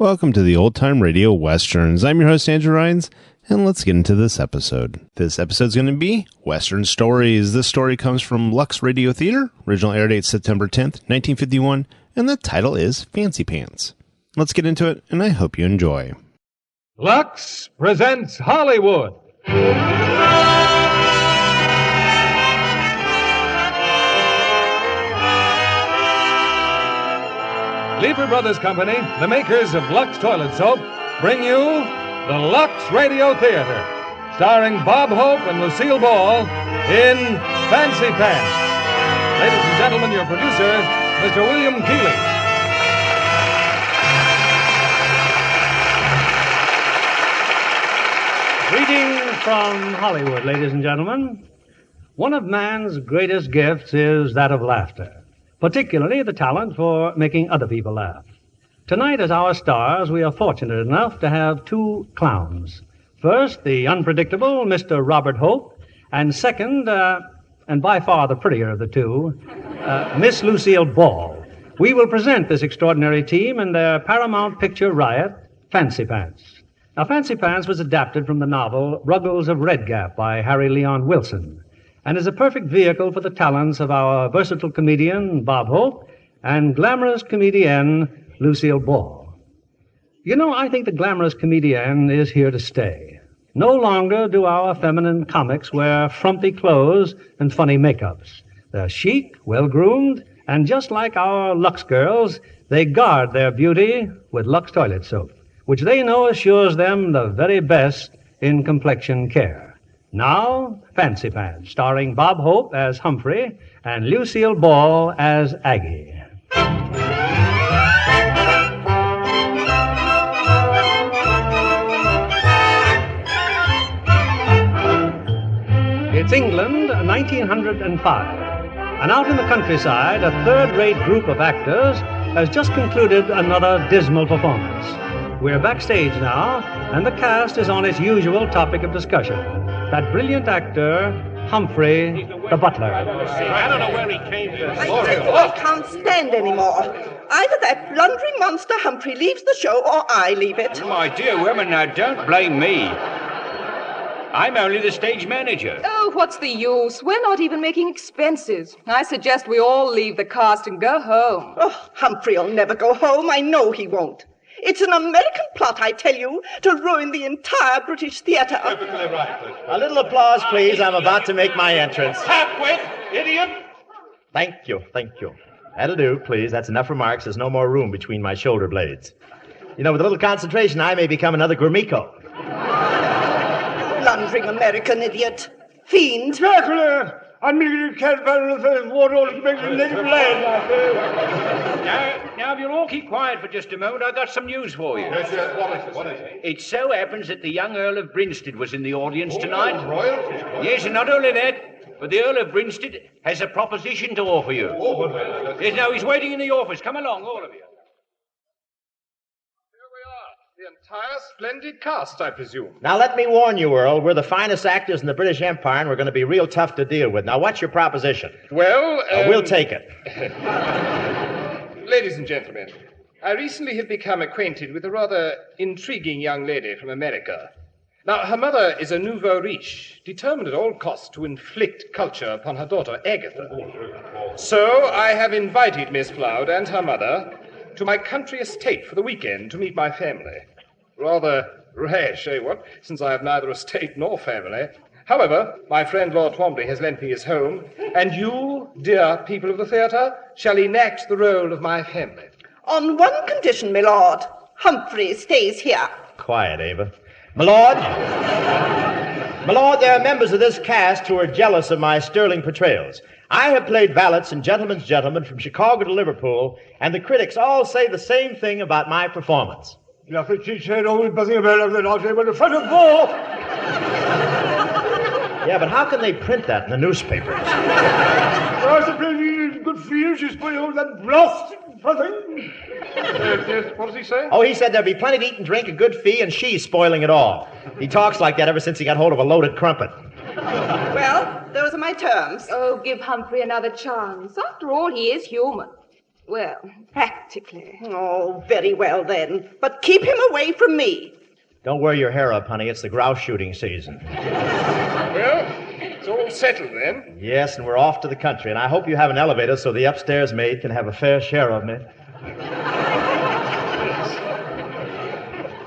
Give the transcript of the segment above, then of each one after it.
Welcome to the Old Time Radio Westerns. I'm your host, Andrew Rhynes, and let's get into this episode. This episode's going to be Western Stories. This story comes from Lux Radio Theater. Original air date September 10th, 1951, and the title is Fancy Pants. Let's get into it, and I hope you enjoy. Lux presents Hollywood. Lever Brothers Company, the makers of Lux Toilet Soap, bring you the Lux Radio Theater, starring Bob Hope and Lucille Ball in Fancy Pants. Ladies and gentlemen, your producer, Mr. William Keighley. Greetings from Hollywood, ladies and gentlemen. One of man's greatest gifts is that of laughter, particularly the talent for making other people laugh. Tonight, as our stars, we are fortunate enough to have two clowns. First, the unpredictable Mr. Robert Hope, and second, and by far the prettier of the two, Miss Lucille Ball. We will present this extraordinary team in their Paramount picture riot, Fancy Pants. Now, Fancy Pants was adapted from the novel Ruggles of Red Gap by Harry Leon Wilson, and is a perfect vehicle for the talents of our versatile comedian, Bob Hope, and glamorous comedienne, Lucille Ball. You know, I think the glamorous comedienne is here to stay. No longer do our feminine comics wear frumpy clothes and funny makeups. They're chic, well-groomed, and just like our Lux girls, they guard their beauty with Lux Toilet Soap, which they know assures them the very best in complexion care. Now, Fancy Pants, starring Bob Hope as Humphrey and Lucille Ball as Aggie. It's England, 1905, and out in the countryside, a third-rate group of actors has just concluded another dismal performance. We're backstage now, and the cast is on its usual topic of discussion. That brilliant actor, Humphrey, the butler. I don't know where he came from. I can't stand anymore. Either that blundering monster Humphrey leaves the show, or I leave it. My dear woman, now don't blame me. I'm only the stage manager. Oh, what's the use? We're not even making expenses. I suggest we all leave the cast and go home. Oh, Humphrey'll never go home. I know he won't. It's an American plot, I tell you, to ruin the entire British theater. Perfectly right. A little applause, please. I'm about to make my entrance. Halfway, idiot! Thank you. That'll do, please. That's enough remarks. There's no more room between my shoulder blades. You know, with a little concentration, I may become another Gromyko. Blundering American idiot. Fiend. Dracula! I'm making a cat battle of water to make a native land. Now, if you'll all keep quiet for just a moment, I've got some news for you. Yes, what is it? It so happens that the young Earl of Brinstead was in the audience tonight. Royalty? Yes, and not only that, but the Earl of Brinstead has a proposition to offer you. Yes, now he's waiting in the office. Come along, all of you. The entire splendid cast, I presume. Now, let me warn you, Earl, we're the finest actors in the British Empire, and we're going to be real tough to deal with. Now, what's your proposition? Well, We'll take it. Ladies and gentlemen, I recently have become acquainted with a rather intriguing young lady from America. Now, her mother is a nouveau riche, determined at all costs to inflict culture upon her daughter, Agatha. So, I have invited Miss Floud and her mother to my country estate for the weekend to meet my family. Rather rash, eh, what? Since I have neither estate nor family. However, my friend Lord Twombly has lent me his home, and you, dear people of the theatre, shall enact the role of my family. On one condition, my lord. Humphrey stays here. Quiet, Ava. My lord, there are members of this cast who are jealous of my sterling portrayals. I have played valets and gentlemen's gentlemen from Chicago to Liverpool, and the critics all say the same thing about my performance. Yeah, but how can they print that in the newspapers? Good for you, she's putting all that blast. Yes, what does he say? Oh, he said there'd be plenty to eat and drink, a good fee, and she's spoiling it all. He talks like that ever since he got hold of a loaded crumpet. Well, those are my terms. Oh, give Humphrey another chance. After all, he is human. Well, practically. Oh, very well then. But keep him away from me. Don't wear your hair up, honey. It's the grouse shooting season. Well, it's all settled then. Yes, and we're off to the country, and I hope you have an elevator so the upstairs maid can have a fair share of me.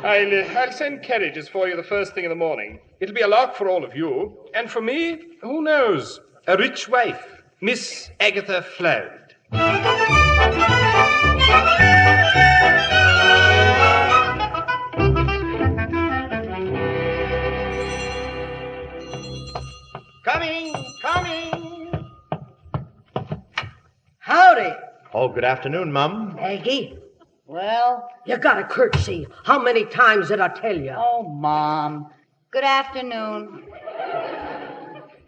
I'll send carriages for you the first thing in the morning. It'll be a lark for all of you. And for me, who knows? A rich wife, Miss Agatha Floud. Coming! Howdy. Oh, good afternoon, Mum. Aggie, Well, you got a courtesy. How many times did I tell you? oh, Mom. Good afternoon.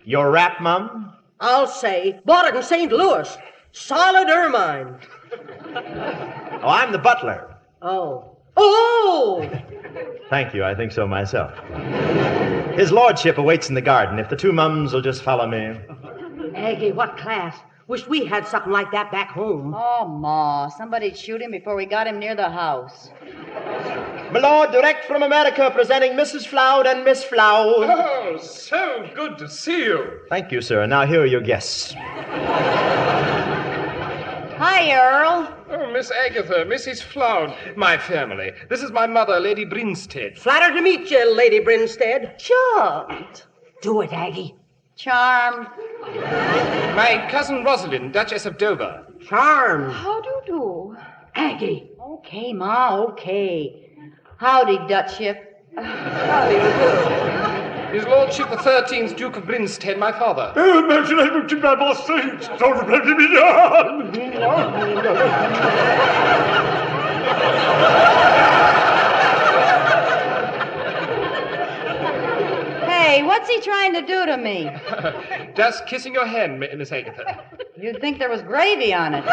Your wrap, Mum? I'll say, bought it in St. Louis. Solid ermine. Oh, I'm the butler. Oh. Thank you, I think so myself. His lordship awaits in the garden. If the two mums will just follow me. Aggie, what class? Wish we had something like that back home. Oh, Ma, somebody'd shoot him before we got him near the house. My lord, direct from America, presenting Mrs. Floud and Miss Floud. Oh, so good to see you. Thank you, sir. Now here are your guests. Hi, Earl. Oh, Miss Agatha, Mrs. Floud, my family. This is my mother, Lady Brinstead. Flattered to meet you, Lady Brinstead. Charmed. Do it, Aggie. Charmed. My cousin Rosalind, Duchess of Dover. Charmed. How do you do? Aggie. Okay, Ma, okay. Howdy, Dutchship. How do you do? His Lordship the 13th Duke of Brinstead, my father. Oh, imagine I looked at my boss saying, don't let me down. Hey, what's he trying to do to me? Just kissing your hand, Miss Agatha. You'd think there was gravy on it.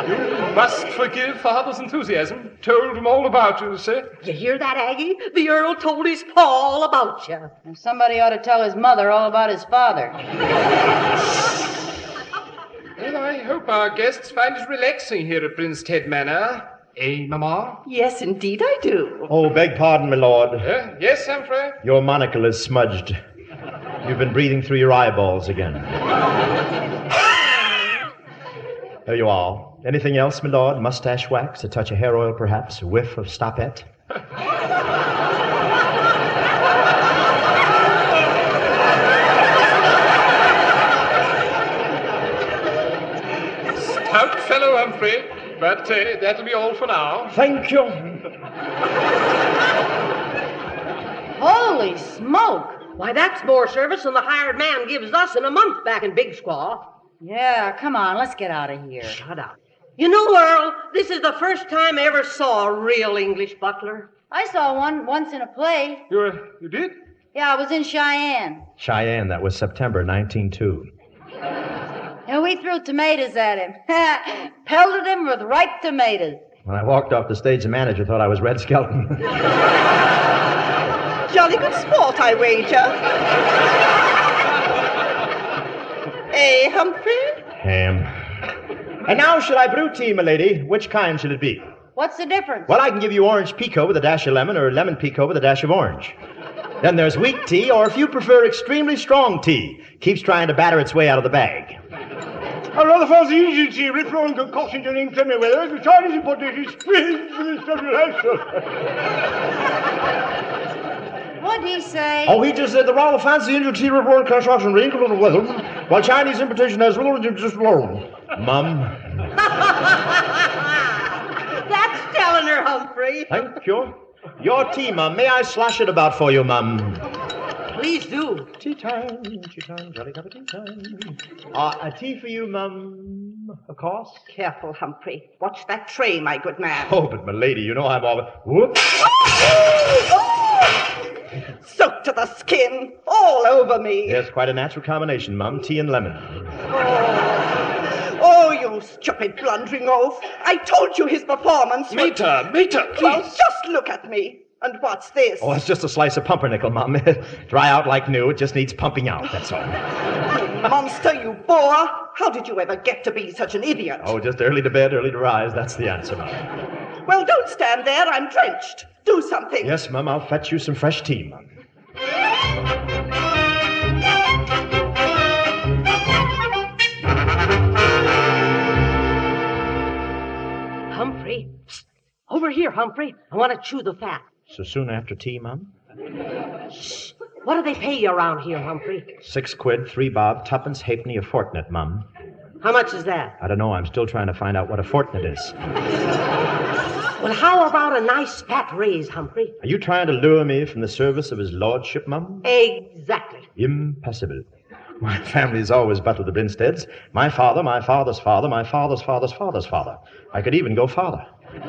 You must forgive father's enthusiasm. Told him all about you, sir. You hear that, Aggie? The Earl told his pa all about you. And somebody ought to tell his mother all about his father. Well, I hope our guests find it relaxing here at Brinstead Manor. Eh, Mamma? Yes, indeed I do. Oh, beg pardon, my lord. Yes, Humphrey? Your monocle is smudged. You've been breathing through your eyeballs again. There you are. Anything else, my lord? Mustache wax, a touch of hair oil, perhaps? A whiff of stopette? Stout fellow, Humphrey. But that'll be all for now. Thank you. Holy smoke! Why, that's more service than the hired man gives us in a month back in Big Squaw. Yeah, come on, let's get out of here. Shut up. You know, Earl, this is the first time I ever saw a real English butler. I saw one once in a play. You did? Yeah, I was in Cheyenne. Cheyenne, that was September 1902. And we threw tomatoes at him. Pelted him with ripe tomatoes. When I walked off the stage, the manager thought I was Red Skelton. Jolly good sport, I wager. Eh, Humphrey? Ham. And now, should I brew tea, my lady? Which kind should it be? What's the difference? Well, I can give you orange pekoe with a dash of lemon or lemon pekoe with a dash of orange. Then there's weak tea, or if you prefer extremely strong tea. Keeps trying to batter its way out of the bag. I rather fancy easy tea, rip-roaring concoction during clear weather. The Chinese importation is squeezed for this civilization. What'd he say? Oh, he just said the rather fancy Indian tea, rip-roaring construction during clear weather, while Chinese importation has little just alone. Mum. That's telling her, Humphrey. Thank you. Your tea, Mum. May I slash it about for you, Mum? Please do. Tea time, jolly cup of tea time. A tea for you, Mum, of course. Careful, Humphrey. Watch that tray, my good man. Oh, but my lady, you know I'm all... Whoops! Soaked to the skin, all over me. Yes, quite a natural combination, Mum. Tea and lemon. Oh, you stupid blundering oaf. I told you his performance was... Meter, please. Well, just look at me. And what's this? Oh, it's just a slice of pumpernickel, Mum. Dry out like new. It just needs pumping out, that's all. monster, you boor. How did you ever get to be such an idiot? Oh, just early to bed, early to rise. That's the answer, Mum. Well, don't stand there. I'm drenched. Do something. Yes, Mum, I'll fetch you some fresh tea, Mum. Humphrey. Psst. Over here, Humphrey. I want to chew the fat. So soon after tea, Mum? Shh. What do they pay you around here, Humphrey? 6 quid, 3 bob, 2pence halfpenny a fortnight, Mum. How much is that? I don't know. I'm still trying to find out what a fortnight is. Well, how about a nice fat raise, Humphrey? Are you trying to lure me from the service of his lordship, Mum? Exactly. Impossible. My family's always buttled the Brinsteads. My father, my father's father, my father's father's father's father. I could even go farther. Oh,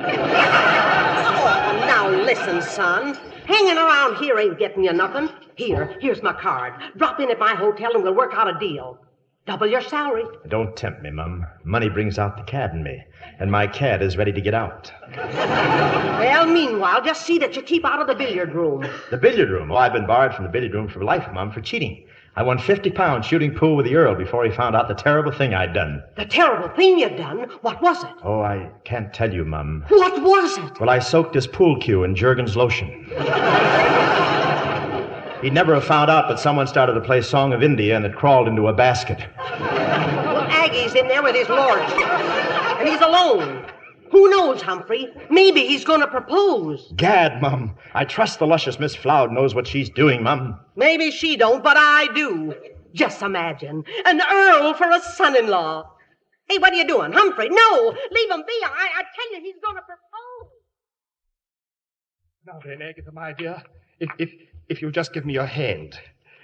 now listen, son. Hanging around here ain't getting you nothing. Here's my card. Drop in at my hotel and we'll work out a deal. Double your salary. Don't tempt me, Mum. Money brings out the cad in me, and my cad is ready to get out. Well, meanwhile, just see that you keep out of the billiard room. The billiard room? Oh, I've been barred from the billiard room for life, Mum, for cheating. I won £50 shooting pool with the Earl before he found out the terrible thing I'd done. The terrible thing you'd done? What was it? Oh, I can't tell you, Mum. What was it? Well, I soaked his pool cue in Jergens lotion. He'd never have found out, but someone started to play Song of India and it crawled into a basket. Well, Aggie's in there with his lordship, and he's alone. Who knows, Humphrey? Maybe he's going to propose. Gad, Mum. I trust the luscious Miss Floud knows what she's doing, Mum. Maybe she don't, but I do. Just imagine, an earl for a son-in-law. Hey, what are you doing? Humphrey, no! Leave him be. I tell you, he's going to propose. Now then, Agatha, my dear, if you'll just give me your hand.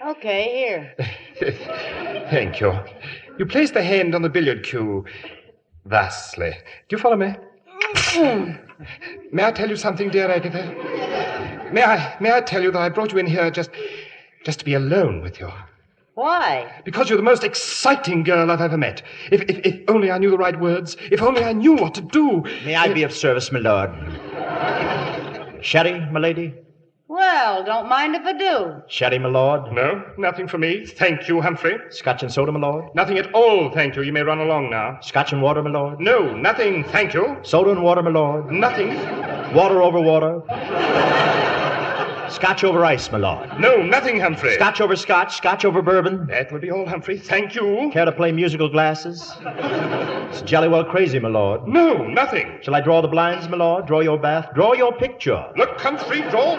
Okay, here. Thank you. You place the hand on the billiard cue thusly. Do you follow me? May I tell you something, dear Agatha? May I tell you that I brought you in here just to be alone with you? Why? Because you're the most exciting girl I've ever met. If only I knew the right words. If only I knew what to do. May I be of service, my lord? Sherry, my lady? Well, don't mind if I do. Sherry, my lord? No, nothing for me. Thank you, Humphrey. Scotch and soda, my lord? Nothing at all, thank you. You may run along now. Scotch and water, my lord? No, nothing, thank you. Soda and water, my lord? Nothing. Water over water? Scotch over ice, my lord? No, nothing, Humphrey. Scotch over scotch, scotch over bourbon? That will be all, Humphrey. Thank you. Care to play musical glasses? It's jolly well crazy, my lord. No, nothing. Shall I draw the blinds, my lord? Draw your bath? Draw your picture? Look, Humphrey, draw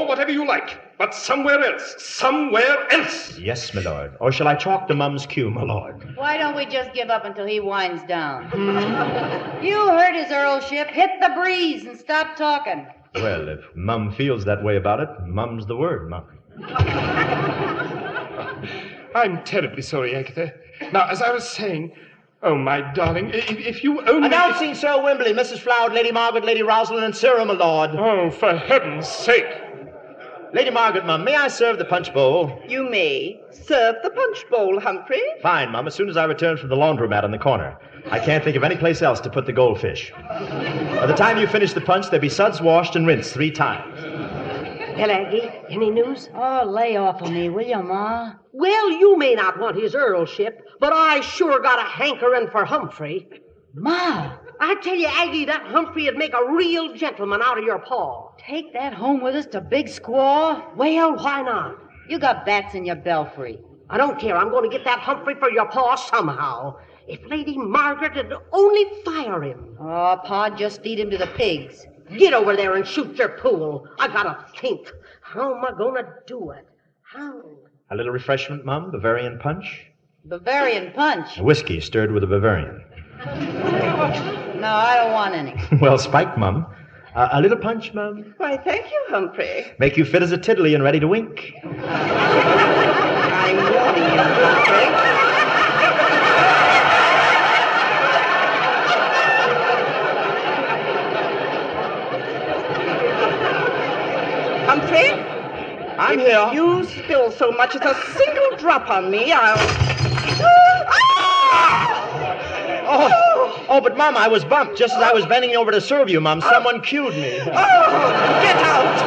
whatever you like, but somewhere else. Somewhere else. Yes, my lord. Or shall I chalk the mum's cue, my lord? Why don't we just give up until he winds down? You heard his earlship. Hit the breeze and stop talking. Well, if Mum feels that way about it, Mum's the word, Mum. I'm terribly sorry, Agatha. Now, as I was saying, oh, my darling, if you only... Announcing Sir Wimberley, Mrs. Floud, Lady Margaret, Lady Rosalind, and Cyril, my lord. Oh, for heaven's sake. Lady Margaret, Mum, may I serve the punch bowl? You may. Serve the punch bowl, Humphrey. Fine, Mum, as soon as I return from the laundromat in the corner. I can't think of any place else to put the goldfish. By the time you finish the punch, they'll be suds washed and rinsed 3 times. Well, Aggie, any news? Oh, lay off of me, will you, Ma? Well, you may not want his earlship, but I sure got a hankering for Humphrey. Ma! I tell you, Aggie, that Humphrey'd make a real gentleman out of your paw. Take that home with us to Big Squaw? Well, why not? You got bats in your belfry. I don't care. I'm going to get that Humphrey for your paw somehow. If Lady Margaret would only fire him. Oh, Pa, just feed him to the pigs. Get over there and shoot your pool. I gotta think. How am I gonna do it? How? A little refreshment, Mum? Bavarian punch? Bavarian punch? A whiskey stirred with a Bavarian. No, I don't want any. Well spiked, Mum. A little punch, Mum? Why, thank you, Humphrey. Make you fit as a tiddly and ready to wink. I'm warning you, Humphrey. Humphrey? I'm here. If you spill so much as a single drop on me, I'll... Oh, but Mum, I was bumped just as I was bending over to serve you, Mum. Someone cued me. Oh, get out!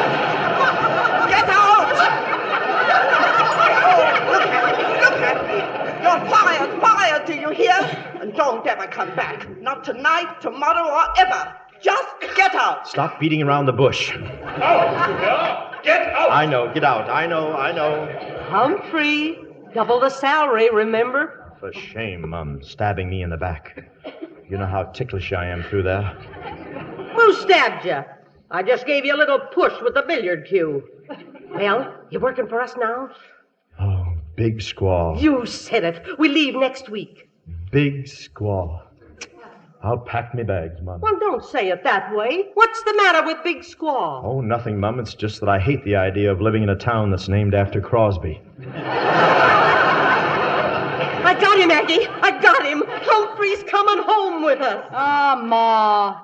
Get out! Oh, look at me. don't ever come back. Not tonight, tomorrow, or ever. Just get out. Stop beating around the bush. Out! Get out! I know. Get out. I know. Humphrey, double the salary, remember? For shame, Mum, stabbing me in the back. You know how ticklish I am through there. Who stabbed you? I just gave you a little push with the billiard cue. Well, you working for us now? Oh, big squall. You said it. We leave next week. Big squall. I'll pack me bags, Mum. Well, don't say it that way. What's the matter with Big Squaw? Oh, nothing, Mum. It's just that I hate the idea of living in a town that's named after Crosby. I got him, Aggie. I got him. Humphrey's coming home with us. Ah, Ma.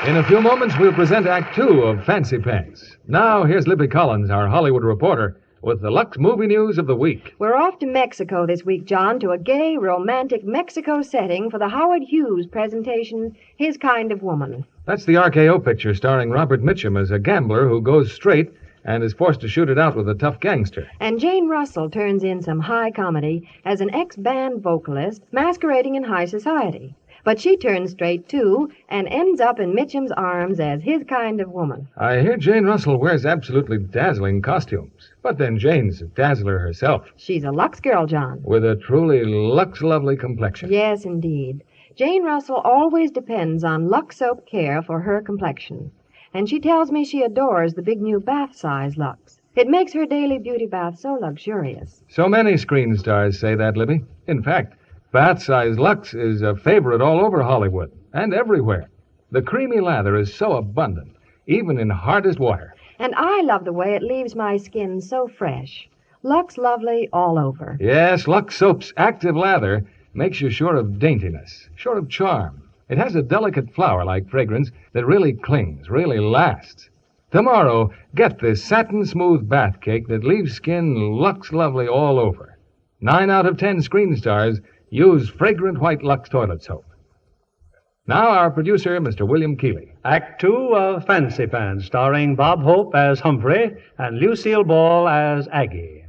In a few moments, we'll present Act Two of Fancy Pants. Now, here's Libby Collins, our Hollywood reporter, with the Lux movie news of the week. We're off to Mexico this week, John, to a gay, romantic Mexico setting for the Howard Hughes presentation, His Kind of Woman. That's the RKO picture starring Robert Mitchum as a gambler who goes straight and is forced to shoot it out with a tough gangster. And Jane Russell turns in some high comedy as an ex-band vocalist masquerading in high society. But she turns straight, too, and ends up in Mitchum's arms as his kind of woman. I hear Jane Russell wears absolutely dazzling costumes. But then Jane's a dazzler herself. She's a Lux girl, John. With a truly Lux-lovely complexion. Yes, indeed. Jane Russell always depends on Lux soap care for her complexion. And she tells me she adores the big new bath-size Lux. It makes her daily beauty bath so luxurious. So many screen stars say that, Libby. In fact, bath-size Lux is a favorite all over Hollywood and everywhere. The creamy lather is so abundant, even in hardest water. And I love the way it leaves my skin so fresh. Lux lovely all over. Yes, Lux Soap's active lather makes you sure of daintiness, sure of charm. It has a delicate flower-like fragrance that really clings, really lasts. Tomorrow, get this satin-smooth bath cake that leaves skin Lux lovely all over. 9 out of 10 screen stars use fragrant white Lux toilet soap. Now our producer, Mr. William Keighley. Act Two of Fancy Pants, starring Bob Hope as Humphrey and Lucille Ball as Aggie.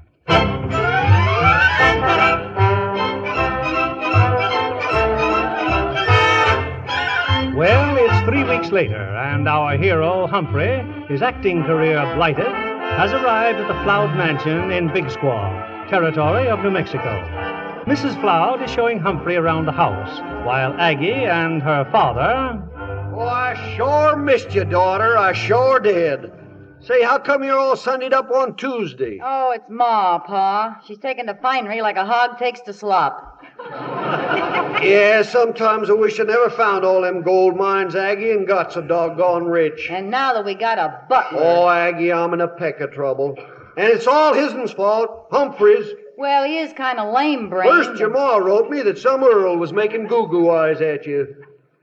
Well, it's 3 weeks later, and our hero, Humphrey, his acting career blighted, has arrived at the Floud Mansion in Big Squaw, territory of New Mexico. Mrs. Floud is showing Humphrey around the house, while Aggie and her father... Oh, I sure missed you, daughter. I sure did. Say, how come you're all Sundayed up on Tuesday? Oh, it's Ma, Pa. She's taken to finery like a hog takes to slop. Yeah, sometimes I wish I never found all them gold mines, Aggie, and got so doggone rich. And now that we got a butler... Oh, Aggie, I'm in a peck of trouble. And it's all his'n fault, Humphrey's. Well, he is kind of lame-brained. First, your ma wrote me that some earl was making goo-goo eyes at you.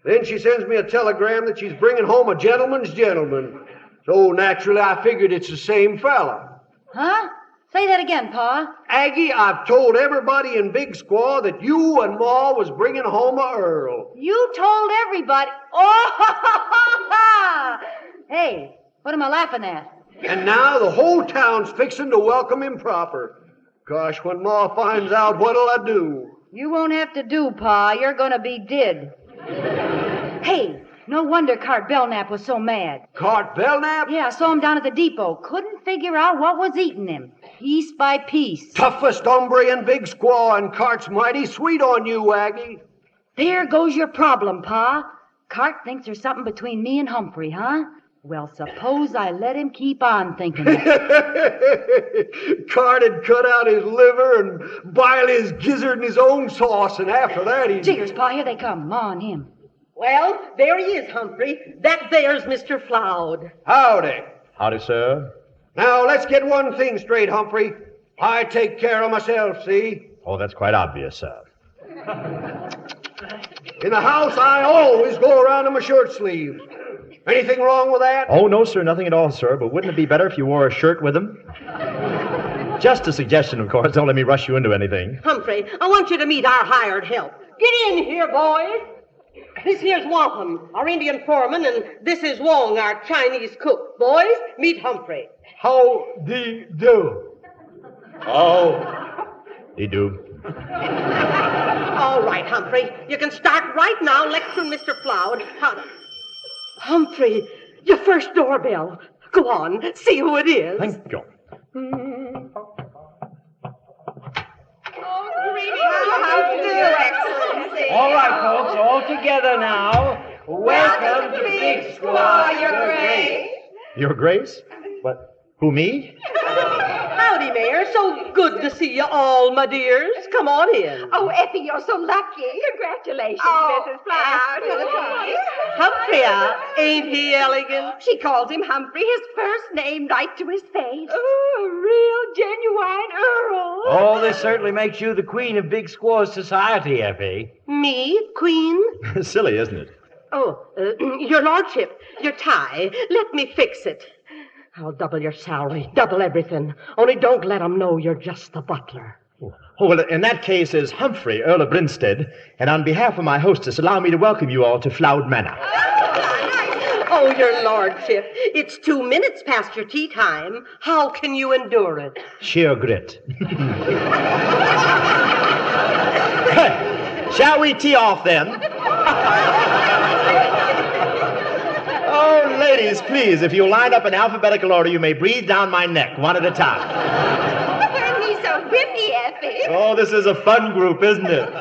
Then she sends me a telegram that she's bringing home a gentleman's gentleman. So, naturally, I figured it's the same fella. Huh? Say that again, Pa. Aggie, I've told everybody in Big Squaw that you and Ma was bringing home a earl. You told everybody. Oh! Hey, what am I laughing at? And now the whole town's fixing to welcome him proper. Gosh, when Ma finds out, what'll I do? You won't have to do, Pa. You're gonna be did. Hey, no wonder Cart Belknap was so mad. Cart Belknap? Yeah, I saw him down at the depot. Couldn't figure out what was eating him. Piece by piece. Toughest hombre in Big Squaw, and Cart's mighty sweet on you, Aggie. There goes your problem, Pa. Cart thinks there's something between me and Humphrey, huh? Well, suppose I let him keep on thinking it. Cart'd cut out his liver and boil his gizzard in his own sauce, and after that he'd... Jiggers, Pa, here they come. Ma and him. Well, there he is, Humphrey. That there's Mr. Floud. Howdy. Howdy, sir. Now, let's get one thing straight, Humphrey. I take care of myself, see? Oh, that's quite obvious, sir. In the house, I always go around in my shirt sleeves. Anything wrong with that? Oh, no, sir, nothing at all, sir. But wouldn't it be better if you wore a shirt with them? Just a suggestion, of course. Don't let me rush you into anything. Humphrey, I want you to meet our hired help. Get in here, boys. This here's Wampum, our Indian foreman, and this is Wong, our Chinese cook. Boys, meet Humphrey. How do? Oh, they do. All right, Humphrey. You can start right now lecturing Mr. Floud. Humphrey, your first doorbell. Go on, see who it is. Thank you. All right, folks, all together now. Welcome to Big Squaw, Your Grace. Your Grace? What? Who, me? Howdy, Mayor. So good to see you all, my dears. Come on in. Oh, Effie, you're so lucky. Congratulations, Mrs. Floud. Humphrey, ain't he elegant? She calls him Humphrey, his first name, right to his face. Oh, real, genuine Earl. Oh, this certainly makes you the queen of Big Squaw's society, Effie. Me, queen? Silly, isn't it? Oh, your lordship, your tie. Let me fix it. I'll double your salary, double everything. Only don't let 'em know you're just the butler. Oh, well, in that case is Humphrey, Earl of Brinstead, and on behalf of my hostess, allow me to welcome you all to Floud Manor. Oh, your lordship, it's 2 minutes past your tea time. How can you endure it? Sheer grit. Shall we tee off then? Oh, ladies, please, if you line up in alphabetical order, you may breathe down my neck, one at a time. He's so whippy, Effie. Oh, this is a fun group, isn't it?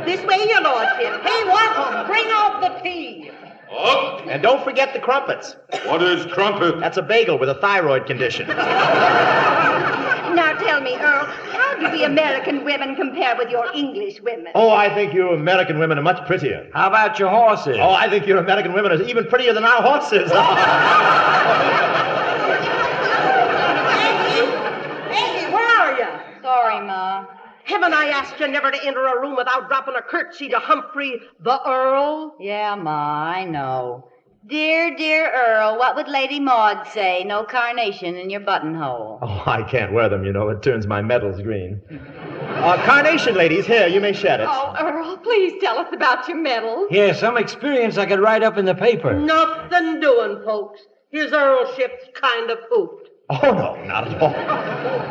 This way, your lordship. Hey, Wampum, bring out the tea. Oh, and don't forget the crumpets. What is crumpet? That's a bagel with a thyroid condition. Now tell me, Earl, how do the American women compare with your English women? Oh, I think you American women are much prettier. How about your horses? Oh, I think your American women are even prettier than our horses. Aggie, where are you? Sorry, Ma. Haven't I asked you never to enter a room without dropping a curtsy to Humphrey, the Earl? Yeah, Ma, I know. Dear, dear Earl, what would Lady Maud say? No carnation in your buttonhole. Oh, I can't wear them, you know. It turns my medals green. Carnation, ladies. Here, you may shed it. Oh, Earl, please tell us about your medal. Yeah, some experience I could write up in the paper. Nothing doing, folks. His Earlship's kind of pooped. Oh, no, not at all.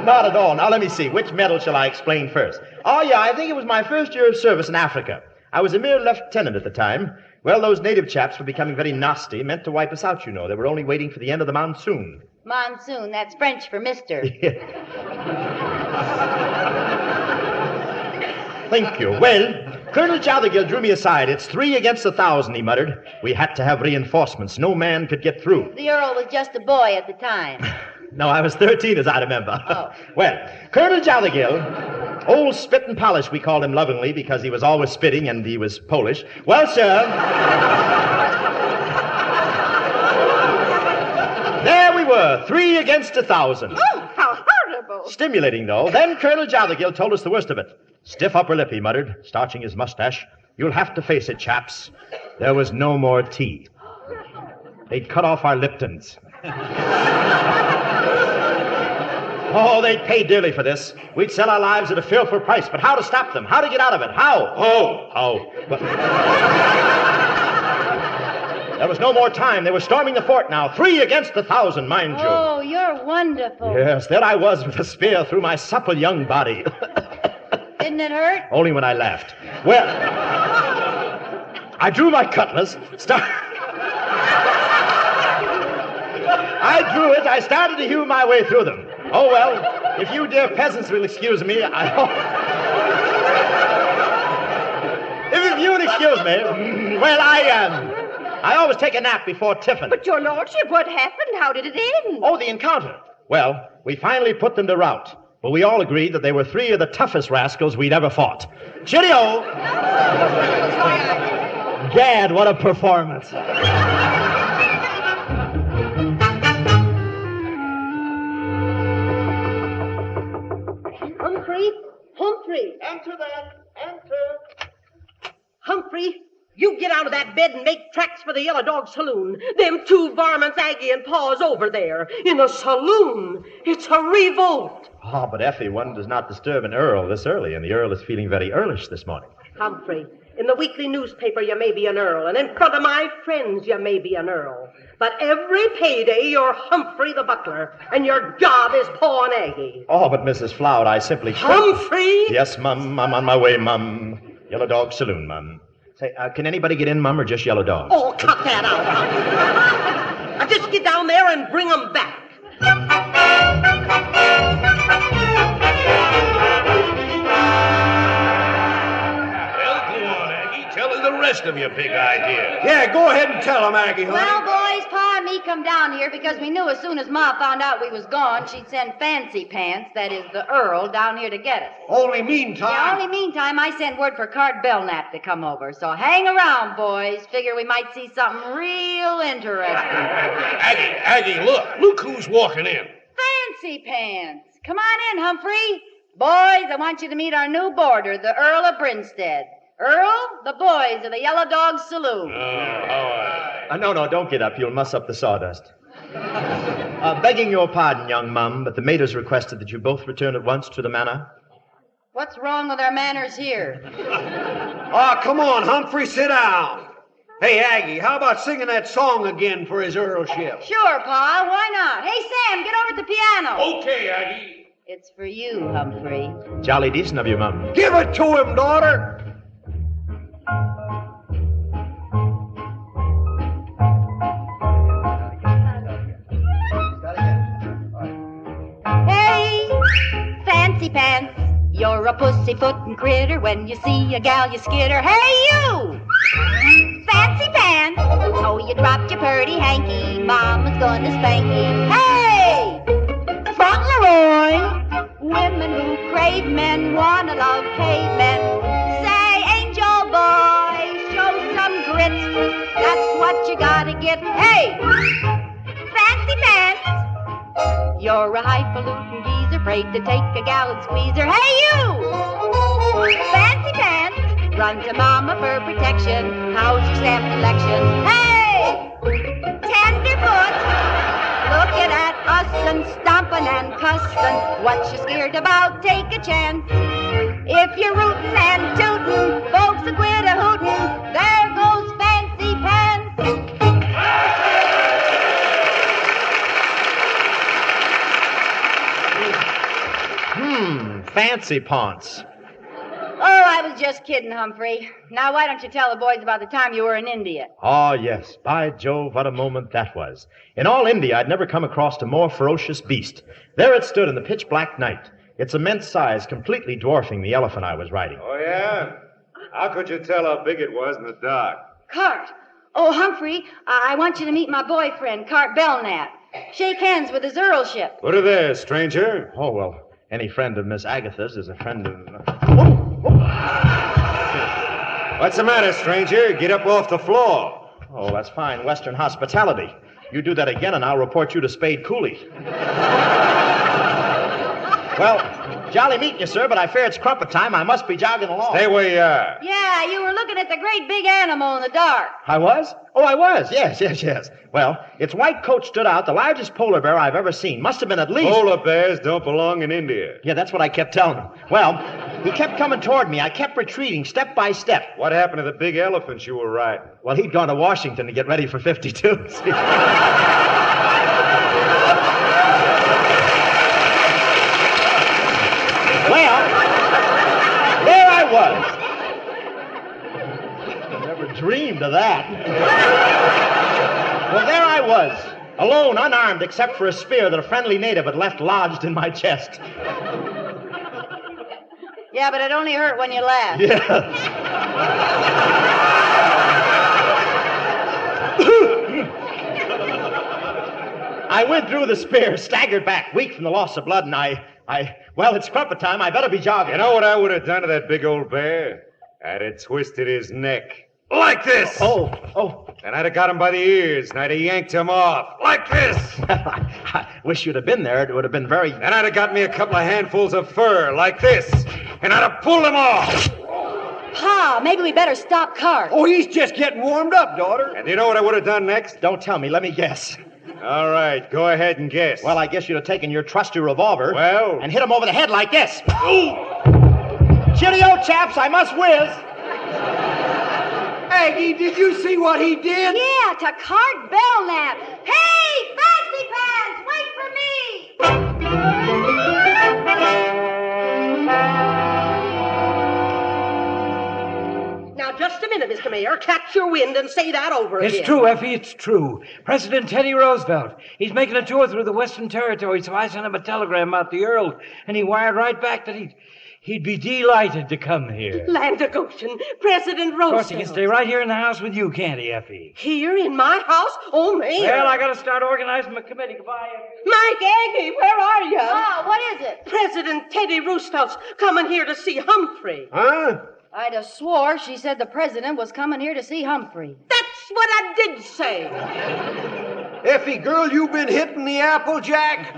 Not at all. Now, let me see. Which medal shall I explain first? Oh, yeah, I think it was my first year of service in Africa. I was a mere lieutenant at the time. Well, those native chaps were becoming very nasty, meant to wipe us out, you know. They were only waiting for the end of the monsoon. Monsoon, that's French for mister. Thank you. Well, Colonel Jothergill drew me aside. It's 3 against 1,000, he muttered. We had to have reinforcements. No man could get through. The Earl was just a boy at the time. No, I was 13, as I remember. Oh. Well, Colonel Jothergill, old Spit and Polish, we called him lovingly because he was always spitting and he was Polish. Well, sir, there we were, 3 against 1,000. Oh, how horrible. Stimulating, though. Then Colonel Jothergill told us the worst of it. Stiff upper lip, he muttered, starching his mustache. You'll have to face it, chaps. There was no more tea. They'd cut off our Liptons. Oh, they'd pay dearly for this. We'd sell our lives at a fearful price, but how to stop them? How to get out of it? How? Oh, how? But... There was no more time. They were storming the fort now. 3 against 1,000, mind you. Oh, you're wonderful. Yes, there I was with a spear through my supple young body. Didn't it hurt? Only when I laughed. Well, I drew my cutlass, I drew it. I started to hew my way through them. Oh, well, if you dear peasants will excuse me, If you'll excuse me, well, I always take a nap before tiffin. But, your lordship, what happened? How did it end? Oh, the encounter. Well, we finally put them to rout. But we all agreed that they were 3 of the toughest rascals we'd ever fought. Cheerio! Gad, what a performance. Humphrey! Enter then! Enter! Humphrey, you get out of that bed and make tracks for the Yellow Dog Saloon. Them 2 varmints, Aggie and Pa's over there. In a saloon. It's a revolt. Oh, but Effie, one does not disturb an earl this early, and the earl is feeling very earlish this morning. Humphrey, In the weekly newspaper, you may be an earl, and in front of my friends, you may be an earl. But every payday, you're Humphrey the butler, and your job is pawing Aggie. Oh, but Mrs. Floud, I simply... Humphrey? Yes, Mum. I'm on my way, Mum. Yellow Dog Saloon, Mum. Say, can anybody get in, Mum, or just Yellow Dogs? Oh, cut that out. Now just get down there and bring them back. Tell us the rest of your big idea. Yeah, go ahead and tell him, Aggie, honey. Well, boys, Pa and me come down here because we knew as soon as Ma found out we was gone, she'd send Fancy Pants, that is the Earl, down here to get us. Only meantime. Yeah, only meantime, I sent word for Cart Belknap to come over. So hang around, boys. Figure we might see something real interesting. Aggie, look who's walking in. Fancy Pants. Come on in, Humphrey. Boys, I want you to meet our new boarder, the Earl of Brinstead. Earl, the boys of the Yellow Dog Saloon. No, don't get up. You'll muss up the sawdust. Begging your pardon, young Mum, but the maid has requested that you both return at once to the manor. What's wrong with our manners here? Oh, come on, Humphrey, sit down. Hey, Aggie, how about singing that song again for his earlship? Sure, Pa, why not? Hey, Sam, get over to the piano. Okay, Aggie. It's for you, Humphrey. Jolly decent of you, Mum. Give it to him, daughter. Fancy Pants, you're a pussyfootin' critter. When you see a gal, you skitter. Hey, you! Fancy Pants, oh, you dropped your purty hanky. Mama's gonna spank you. Hey! Fauntleroy, women who crave men wanna love cavemen. Say, angel boy, show some grit. That's what you gotta get. Hey! Fancy Pants, you're a highfalutin' geezer, afraid to take a gal and squeeze her. Hey, you! Fancy Pants, run to Mama for protection. How's your stamp election? Hey! Tenderfoot, looking at us and stomping and cussing. What you scared about? Take a chance. If you're rootin' and tootin', folks will quit a hootin'. There goes Fancy Pants. Fancy Pants. Oh, I was just kidding, Humphrey. Now, why don't you tell the boys about the time you were in India? Oh, yes. By Jove, what a moment that was. In all India, I'd never come across a more ferocious beast. There it stood in the pitch-black night, its immense size completely dwarfing the elephant I was riding. Oh, yeah? How could you tell how big it was in the dark? Cart. Oh, Humphrey, I want you to meet my boyfriend, Cart Belknap. Shake hands with his earlship. Put her there, stranger. Oh, well, any friend of Miss Agatha's is a friend of... What's the matter, stranger? Get up off the floor. Oh, that's fine. Western hospitality. You do that again, and I'll report you to Spade Cooley. Well, jolly meeting you, sir, but I fear it's crumpet time. I must be jogging along. Stay where you are. Yeah, you were looking at the great big animal in the dark. I was? Oh, I was. Yes. Well, its white coat stood out, the largest polar bear I've ever seen. Must have been at least... Polar bears don't belong in India. Yeah, that's what I kept telling him. Well, he kept coming toward me. I kept retreating step by step. What happened to the big elephants you were riding? Well, he'd gone to Washington to get ready for 52. Well, there I was. Never dreamed of that. Well, there I was, alone, unarmed, except for a spear that a friendly native had left lodged in my chest. Yeah, but it only hurt when you laughed. I went through the spear, staggered back, weak from the loss of blood, and well, it's crumpet time. I better be jogging. You know what I would have done to that big old bear? I'd have twisted his neck. Like this! Oh. And I'd have got him by the ears, and I'd have yanked him off. Like this! I wish you'd have been there. It would have been very... Then I'd have got me a couple of handfuls of fur, like this, and I'd have pulled him off. Pa, maybe we better stop Cart. Oh, he's just getting warmed up, daughter. And you know what I would have done next? Don't tell me. Let me guess. All right, go ahead and guess. Well, I guess you'd have taken your trusty revolver... Well? ...and hit him over the head like this. Ooh! Cheerio, chaps. I must whiz. Aggie, did you see what he did? Yeah, to Cart Belknap. Hey, Fancy Pants, wait for me! Now, just a minute, Mr. Mayor. Catch your wind and say that over again. It's true, Effie, it's true. President Teddy Roosevelt. He's making a tour through the Western Territory, so I sent him a telegram about the Earl, and he wired right back that he'd be delighted to come here. Land of Goshen, President Roosevelt. Of course, he can stay right here in the house with you, can't he, Effie? Here in my house? Oh, Mayor. Well, I gotta start organizing my committee. Goodbye, Effie. Mike Aggie, where are you? Oh, what is it? President Teddy Roosevelt's coming here to see Humphrey. Huh? I'd have swore she said the president was coming here to see Humphrey. That's what I did say. Effie, girl, you been hitting the Applejack?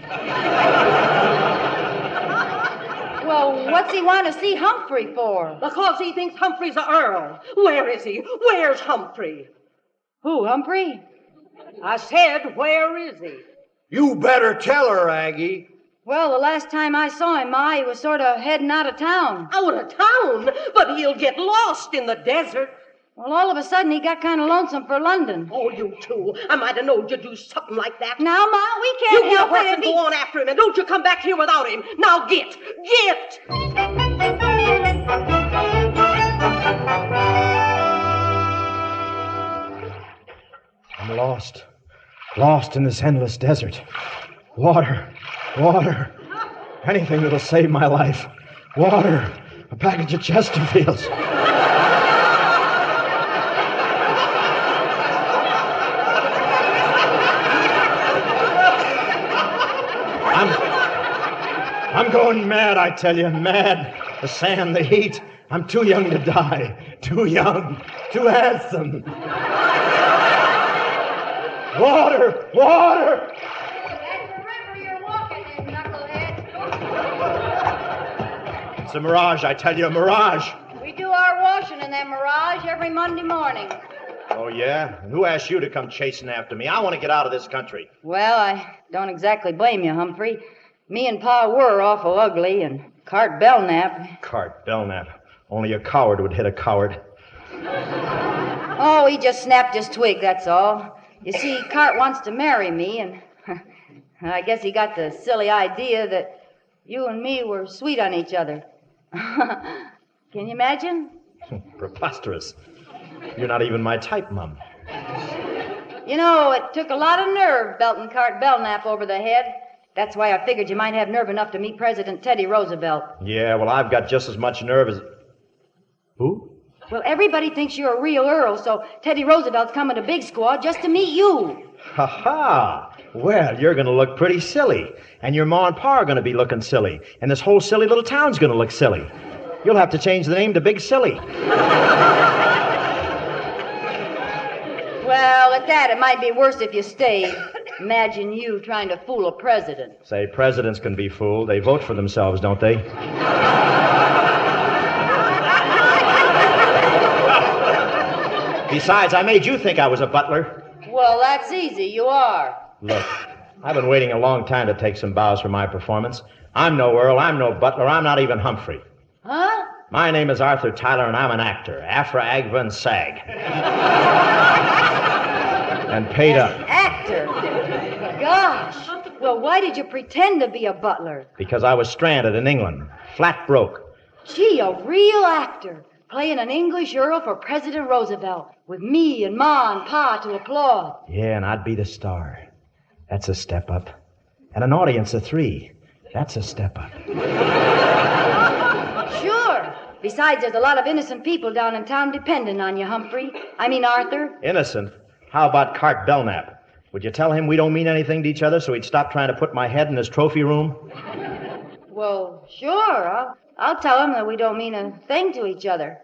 Well, what's he want to see Humphrey for? Because he thinks Humphrey's a earl. Where is he? Where's Humphrey? Who, Humphrey? I said, where is he? You better tell her, Aggie. Well, the last time I saw him, Ma, he was sort of heading out of town. Out of town? But he'll get lost in the desert. Well, all of a sudden, he got kind of lonesome for London. Oh, you too. I might have known you'd do something like that. Now, Ma, we can't you help get it. and go on after him, and don't you come back here without him. Now get! Get! I'm lost. Lost in this endless desert. Water. Water. Anything that'll save my life. Water. A package of Chesterfields. I'm going mad, I tell you, mad. The sand, the heat. I'm too young to die. Too young. Too handsome. Water! Water! It's a mirage, I tell you, a mirage. We do our washing in that mirage every Monday morning. Oh, yeah? And who asked you to come chasing after me? I want to get out of this country. Well, I don't exactly blame you, Humphrey. Me and Pa were awful ugly, and Cart Belknap. Cart Belknap. Only a coward would hit a coward. Oh, he just snapped his twig, that's all. You see, Cart wants to marry me, and I guess he got the silly idea that you and me were sweet on each other. Can you imagine? Preposterous. You're not even my type, Mum. You know, it took a lot of nerve belting Cart Belknap over the head. That's why I figured you might have nerve enough to meet President Teddy Roosevelt. Yeah, well, I've got just as much nerve as... Who? Well, everybody thinks you're a real earl, so Teddy Roosevelt's coming to Big Squaw just to meet you. Ha-ha! Well, you're going to look pretty silly. And your ma and pa are going to be looking silly. And this whole silly little town's going to look silly. You'll have to change the name to Big Silly. Well, at that, it might be worse if you stayed. Imagine you trying to fool a president. Say, presidents can be fooled. They vote for themselves, don't they? Besides, I made you think I was a butler. Well, that's easy. You are. Look, I've been waiting a long time to take some bows for my performance. I'm no earl, I'm no butler, I'm not even Humphrey. Huh? My name is Arthur Tyler, and I'm an actor. Afra, Agva, and Sag. And paid up. Actor? Gosh. Well, why did you pretend to be a butler? Because I was stranded in England. Flat broke. Gee, a real actor. Playing an English earl for President Roosevelt. With me and Ma and Pa to applaud. Yeah, and I'd be the star. That's a step up. And an audience of 3. That's a step up. Sure. Besides, there's a lot of innocent people down in town depending on you, Humphrey. I mean, Arthur. Innocent? How about Cart Belknap? Would you tell him we don't mean anything to each other so he'd stop trying to put my head in his trophy room? Well, sure. I'll tell him that we don't mean a thing to each other.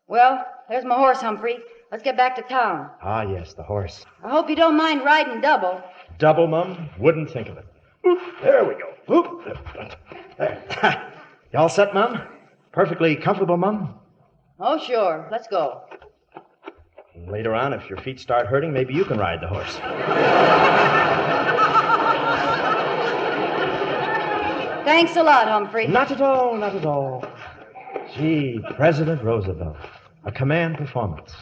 Well, there's my horse, Humphrey. Let's get back to town. Ah, yes, the horse. I hope you don't mind riding double. Double, Mum? Wouldn't think of it. Oof, there we go. Oop. There. You all set, Mum? Perfectly comfortable, Mum? Oh, sure. Let's go. Later on, if your feet start hurting, maybe you can ride the horse. Thanks a lot, Humphrey. Not at all, not at all. Gee, President Roosevelt. A command performance.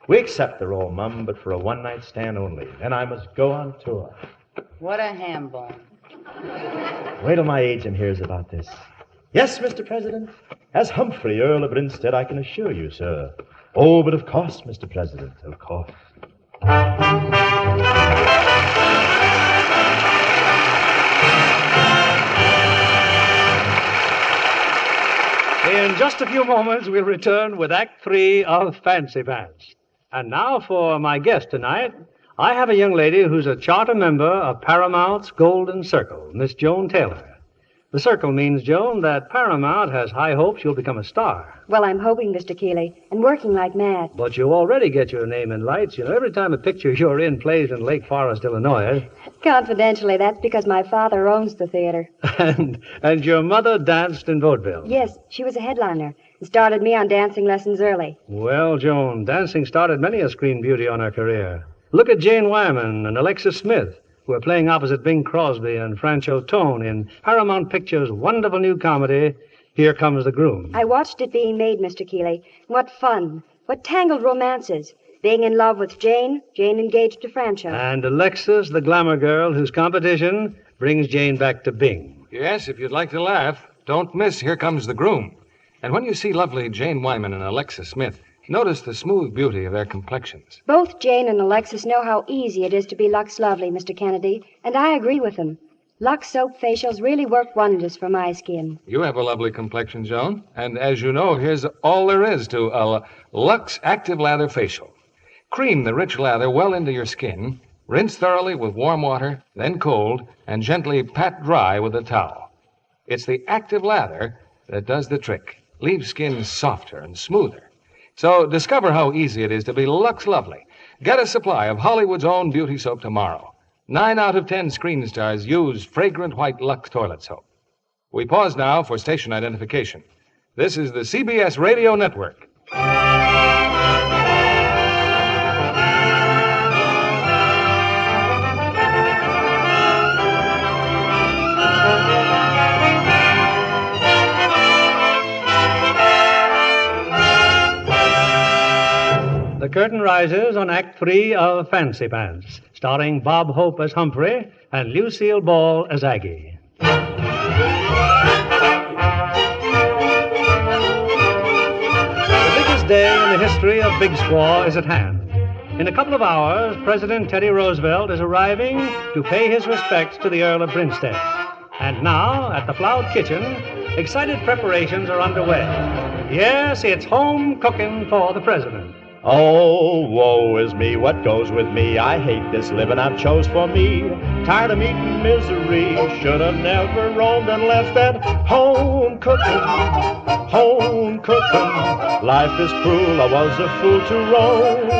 We accept the role, Mum, but for a one-night stand only. Then I must go on tour. What a ham bone. Wait till my agent hears about this. Yes, Mr. President. As Humphrey, Earl of Brinstead, I can assure you, sir. Oh, but of course, Mr. President, of course. In just a few moments, we'll return with Act 3 of Fancy Pants. And now for my guest tonight, I have a young lady who's a charter member of Paramount's Golden Circle, Miss Joan Taylor. The circle means, Joan, that Paramount has high hopes you'll become a star. Well, I'm hoping, Mr. Keighley, and working like mad. But you already get your name in lights. You know, every time a picture you're in plays in Lake Forest, Illinois. Confidentially, that's because my father owns the theater. And your mother danced in vaudeville. Yes, she was a headliner and started me on dancing lessons early. Well, Joan, dancing started many a screen beauty on her career. Look at Jane Wyman and Alexis Smith, who are playing opposite Bing Crosby and Francho Tone in Paramount Pictures' wonderful new comedy, Here Comes the Groom. I watched it being made, Mr. Keighley. What fun. What tangled romances. Being in love with Jane, Jane engaged to Francho. And Alexis, the glamour girl, whose competition brings Jane back to Bing. Yes, if you'd like to laugh, don't miss Here Comes the Groom. And when you see lovely Jane Wyman and Alexis Smith, notice the smooth beauty of their complexions. Both Jane and Alexis know how easy it is to be Lux Lovely, Mr. Kennedy, and I agree with them. Lux soap facials really work wonders for my skin. You have a lovely complexion, Joan. And as you know, here's all there is to a Lux Active Lather Facial. Cream the rich lather well into your skin, rinse thoroughly with warm water, then cold, and gently pat dry with a towel. It's the active lather that does the trick. Leaves skin softer and smoother. So discover how easy it is to be Lux Lovely. Get a supply of Hollywood's own beauty soap tomorrow. 9 out of 10 screen stars use fragrant white Lux toilet soap. We pause now for station identification. This is the CBS Radio Network. The curtain rises on Act 3 of Fancy Pants, starring Bob Hope as Humphrey and Lucille Ball as Aggie. The biggest day in the history of Big Squaw is at hand. In a couple of hours, President Teddy Roosevelt is arriving to pay his respects to the Earl of Brinstead. And now, at the Floud kitchen, excited preparations are underway. Yes, it's home cooking for the president. Oh, woe is me, what goes with me? I hate this living I've chose for me. Tired of meeting misery. Should have never roamed and left at home cooking. Home cooking. Life is cruel, I was a fool to roam.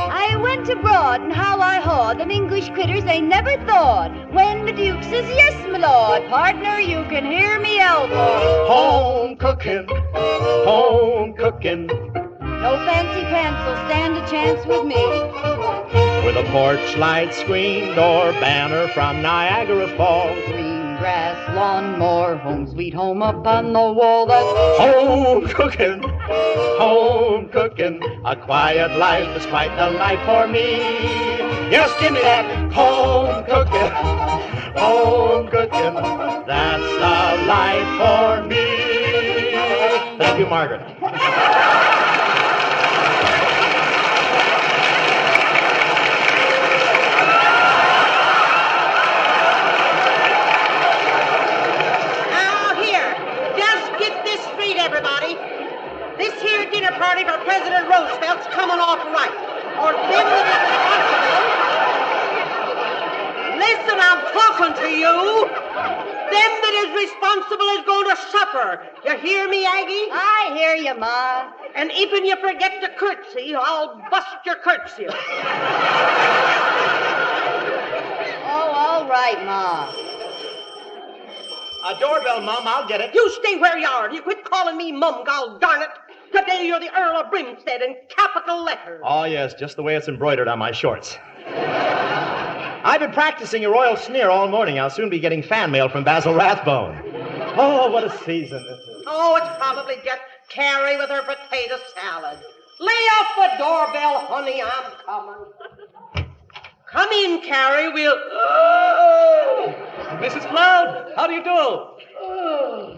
I went abroad, and how I haw them English critters I never thought. When the Duke says, yes, my lord, partner, you can hear me elbow. Home cooking. Home cooking. No fancy pants will stand a chance with me. With a porch light screen door banner from Niagara Falls. Green grass, lawn mower, home sweet home up on the wall. That's home cooking, home cooking. A quiet life is quite the life for me. Yes, give me that home cooking, home cooking. That's the life for me. Thank you, Margaret. Everybody, this here dinner party for President Roosevelt's coming off right. Or them that is responsible. Listen, I'm talking to you. Them that is responsible is going to suffer. You hear me, Aggie? I hear you, Ma. And even you forget to curtsy, I'll bust your curtsy. Oh, all right, Ma. A doorbell, Mum. I'll get it. You stay where you are. You quit calling me Mum, gol darn it. Today you're the Earl of Brinstead in capital letters. Oh, yes, just the way it's embroidered on my shorts. I've been practicing a royal sneer all morning. I'll soon be getting fan mail from Basil Rathbone. Oh, what a season this is. Oh, it's probably just Carrie with her potato salad. Lay off the doorbell, honey. I'm coming. Come in, Carrie. We'll... Oh! Mrs. Floud, how do you do? Oh.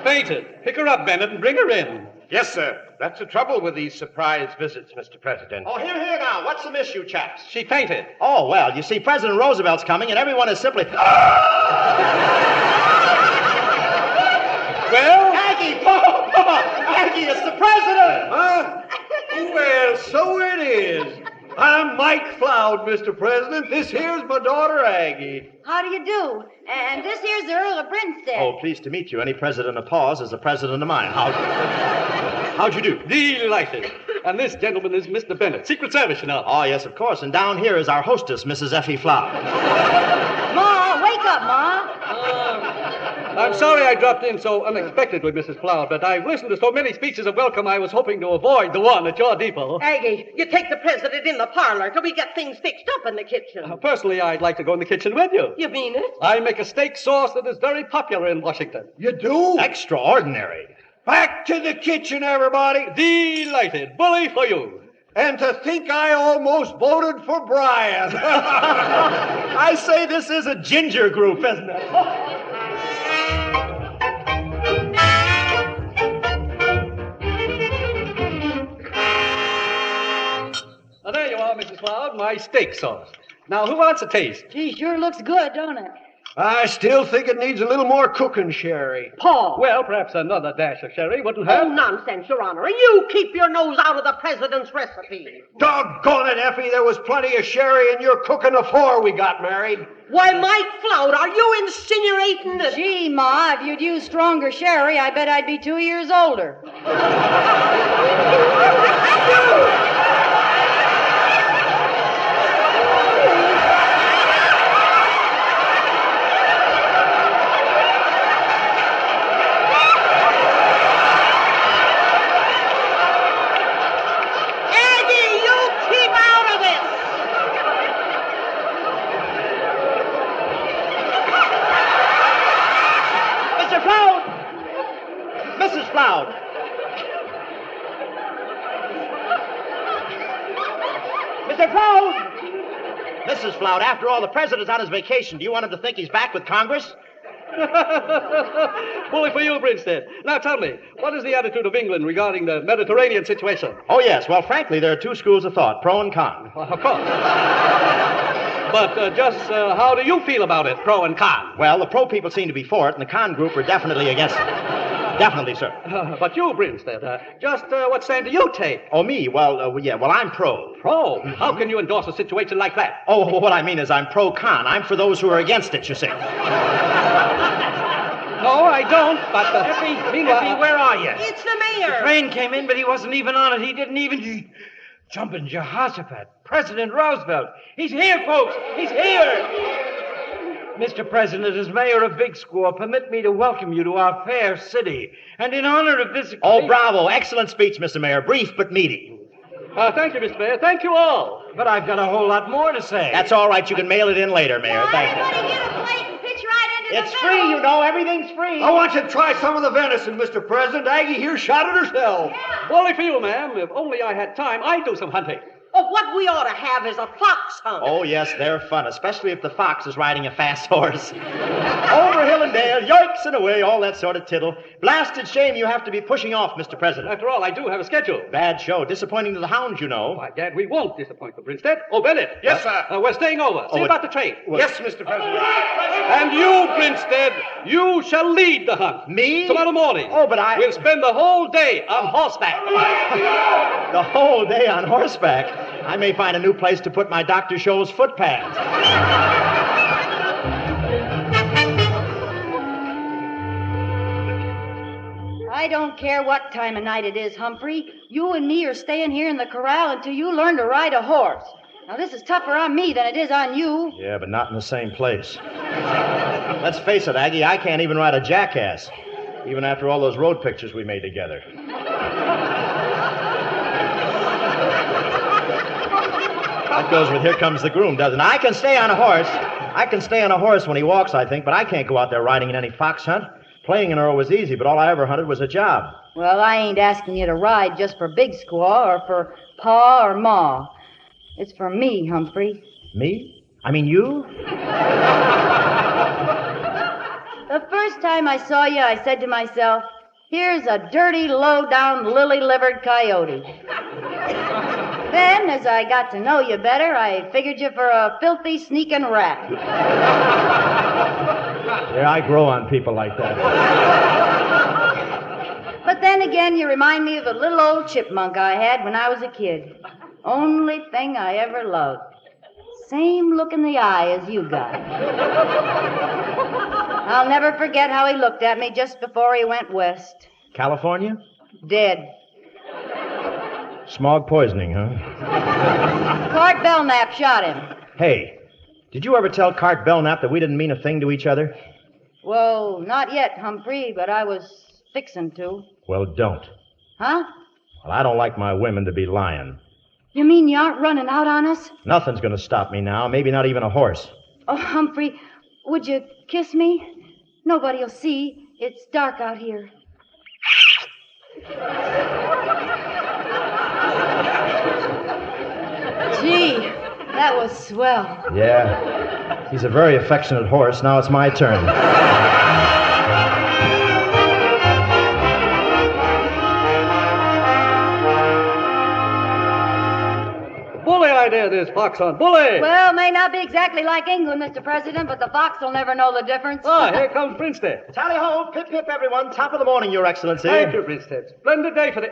Fainted. Pick her up, Bennett, and bring her in. Yes, sir. That's the trouble with these surprise visits, Mr. President. Oh, here now. What's the miss, you chaps? She fainted. Oh, well, you see, President Roosevelt's coming, and everyone is simply... Well? Aggie, Papa! Aggie, it's the president! Huh? Well, so it is. I'm Mike Floud, Mr. President. This here's my daughter, Aggie. How do you do? And this here's the Earl of Brinstead. Oh, pleased to meet you. Any president of Paws is a president of mine. How'd you do? Delighted. And this gentleman is Mr. Bennett, Secret Service, you know. Oh, yes, of course. And down here is our hostess, Mrs. Effie Floud. Ma, wake up, Ma. I'm sorry I dropped in so unexpectedly, Mrs. Floud, but I've listened to so many speeches of welcome I was hoping to avoid the one at your depot. Aggie, you take the president in the parlor till we get things fixed up in the kitchen. Personally, I'd like to go in the kitchen with you. You mean it? I make a steak sauce that is very popular in Washington. You do? Extraordinary. Back to the kitchen, everybody. Delighted. Bully for you. And to think I almost voted for Brian. I say this is a ginger group, isn't it? Now, there you are, Mrs. Floud, my steak sauce. Now, who wants a taste? Gee, sure looks good, don't it? I still think it needs a little more cooking, Sherry. Paul. Well, perhaps another dash of sherry wouldn't hurt. Oh, nonsense, Your Honor. You keep your nose out of the president's recipe. Doggone it, Effie. There was plenty of sherry in your cooking before we got married. Why, Mike Floud, are you insinuating that... Gee, Ma, if you'd used stronger sherry, I bet I'd be 2 years older. Mrs. Floud! Mr. Floud! Mrs. Floud, after all, the president's on his vacation. Do you want him to think he's back with Congress? Bully for you, Brinstead. Now tell me, what is the attitude of England regarding the Mediterranean situation? Oh, yes. Well, frankly, there are two schools of thought, pro and con. Well, of course. But just how do you feel about it, pro and con? Well, the pro people seem to be for it, and the con group are definitely against it. Definitely, sir. But you, Brinstead, just what stand do you take? Oh, me? Well, I'm pro. Pro? Mm-hmm. How can you endorse a situation like that? Oh, what I mean is I'm pro-con. I'm for those who are against it, you see. No, I don't, but... Effie, where are you? It's the mayor. The train came in, but he wasn't even on it. He didn't even... Jumping Jehoshaphat. President Roosevelt. He's here, folks. He's here. Mr. President, as mayor of Big Squaw, permit me to welcome you to our fair city. And in honor of this... Oh, bravo. Excellent speech, Mr. Mayor. Brief but meaty. Thank you, Mr. Mayor. Thank you all. But I've got a whole lot more to say. That's all right. You can mail it in later, Mayor. Thank you. Everybody get a plate and pitch right into It's free, you know. Everything's free. I want you to try some of the venison, Mr. President. Aggie here shot it herself. Yeah. Bully for you, ma'am. If only I had time, I'd do some hunting. Oh, what we ought to have is a fox hunt. Oh, yes, they're fun, especially if the fox is riding a fast horse. Over hill and dale, yoicks and away, all that sort of tittle. Blasted shame you have to be pushing off, Mr. President. After all, I do have a schedule. Bad show. Disappointing to the hounds, you know. By Gad, we won't disappoint the Brinstead. Oh, Bennett. Yes, sir. We're staying over. See about the train. Yes, Mr. President. And you, Brinstead, you shall lead the hunt. Me? Tomorrow morning. Oh, but We'll spend the whole day on horseback. The whole day on horseback? I may find a new place to put my Dr. Scholl's footpads. I don't care what time of night it is, Humphrey. You and me are staying here in the corral until you learn to ride a horse. Now, this is tougher on me than it is on you. Yeah, but not in the same place. Let's face it, Aggie, I can't even ride a jackass, even after all those road pictures we made together. That goes with Here Comes the Groom, doesn't it? I can stay on a horse. I can stay on a horse when he walks, I think, but I can't go out there riding in any fox hunt. Playing an Earl was easy, but all I ever hunted was a job. Well, I ain't asking you to ride just for Big Squaw or for Pa or Ma. It's for me, Humphrey. Me? I mean you? The first time I saw you, I said to myself, here's a dirty, low-down, lily-livered coyote. Then, as I got to know you better, I figured you for a filthy, sneaking rat. Yeah, I grow on people like that. But then again, you remind me of a little old chipmunk I had when I was a kid. Only thing I ever loved. Same look in the eye as you got. I'll never forget how he looked at me just before he went west. California? Dead. Smog poisoning, huh? Cart Belknap shot him. Hey, did you ever tell Cart Belknap that we didn't mean a thing to each other? Well, not yet, Humphrey, but I was fixin' to. Well, don't. Huh? Well, I don't like my women to be lying. You mean you aren't running out on us? Nothing's going to stop me now, maybe not even a horse. Oh, Humphrey, would you kiss me? Nobody'll see. It's dark out here. Gee, that was swell. Yeah. He's a very affectionate horse. Now it's my turn. Bully idea, this fox hunt. Bully! Well, may not be exactly like England, Mr. President, but the fox will never know the difference. Ah, here comes Brinstead. Tally-ho, pip-pip, everyone. Top of the morning, Your Excellency. Thank you, Brinstead. Splendid day for the...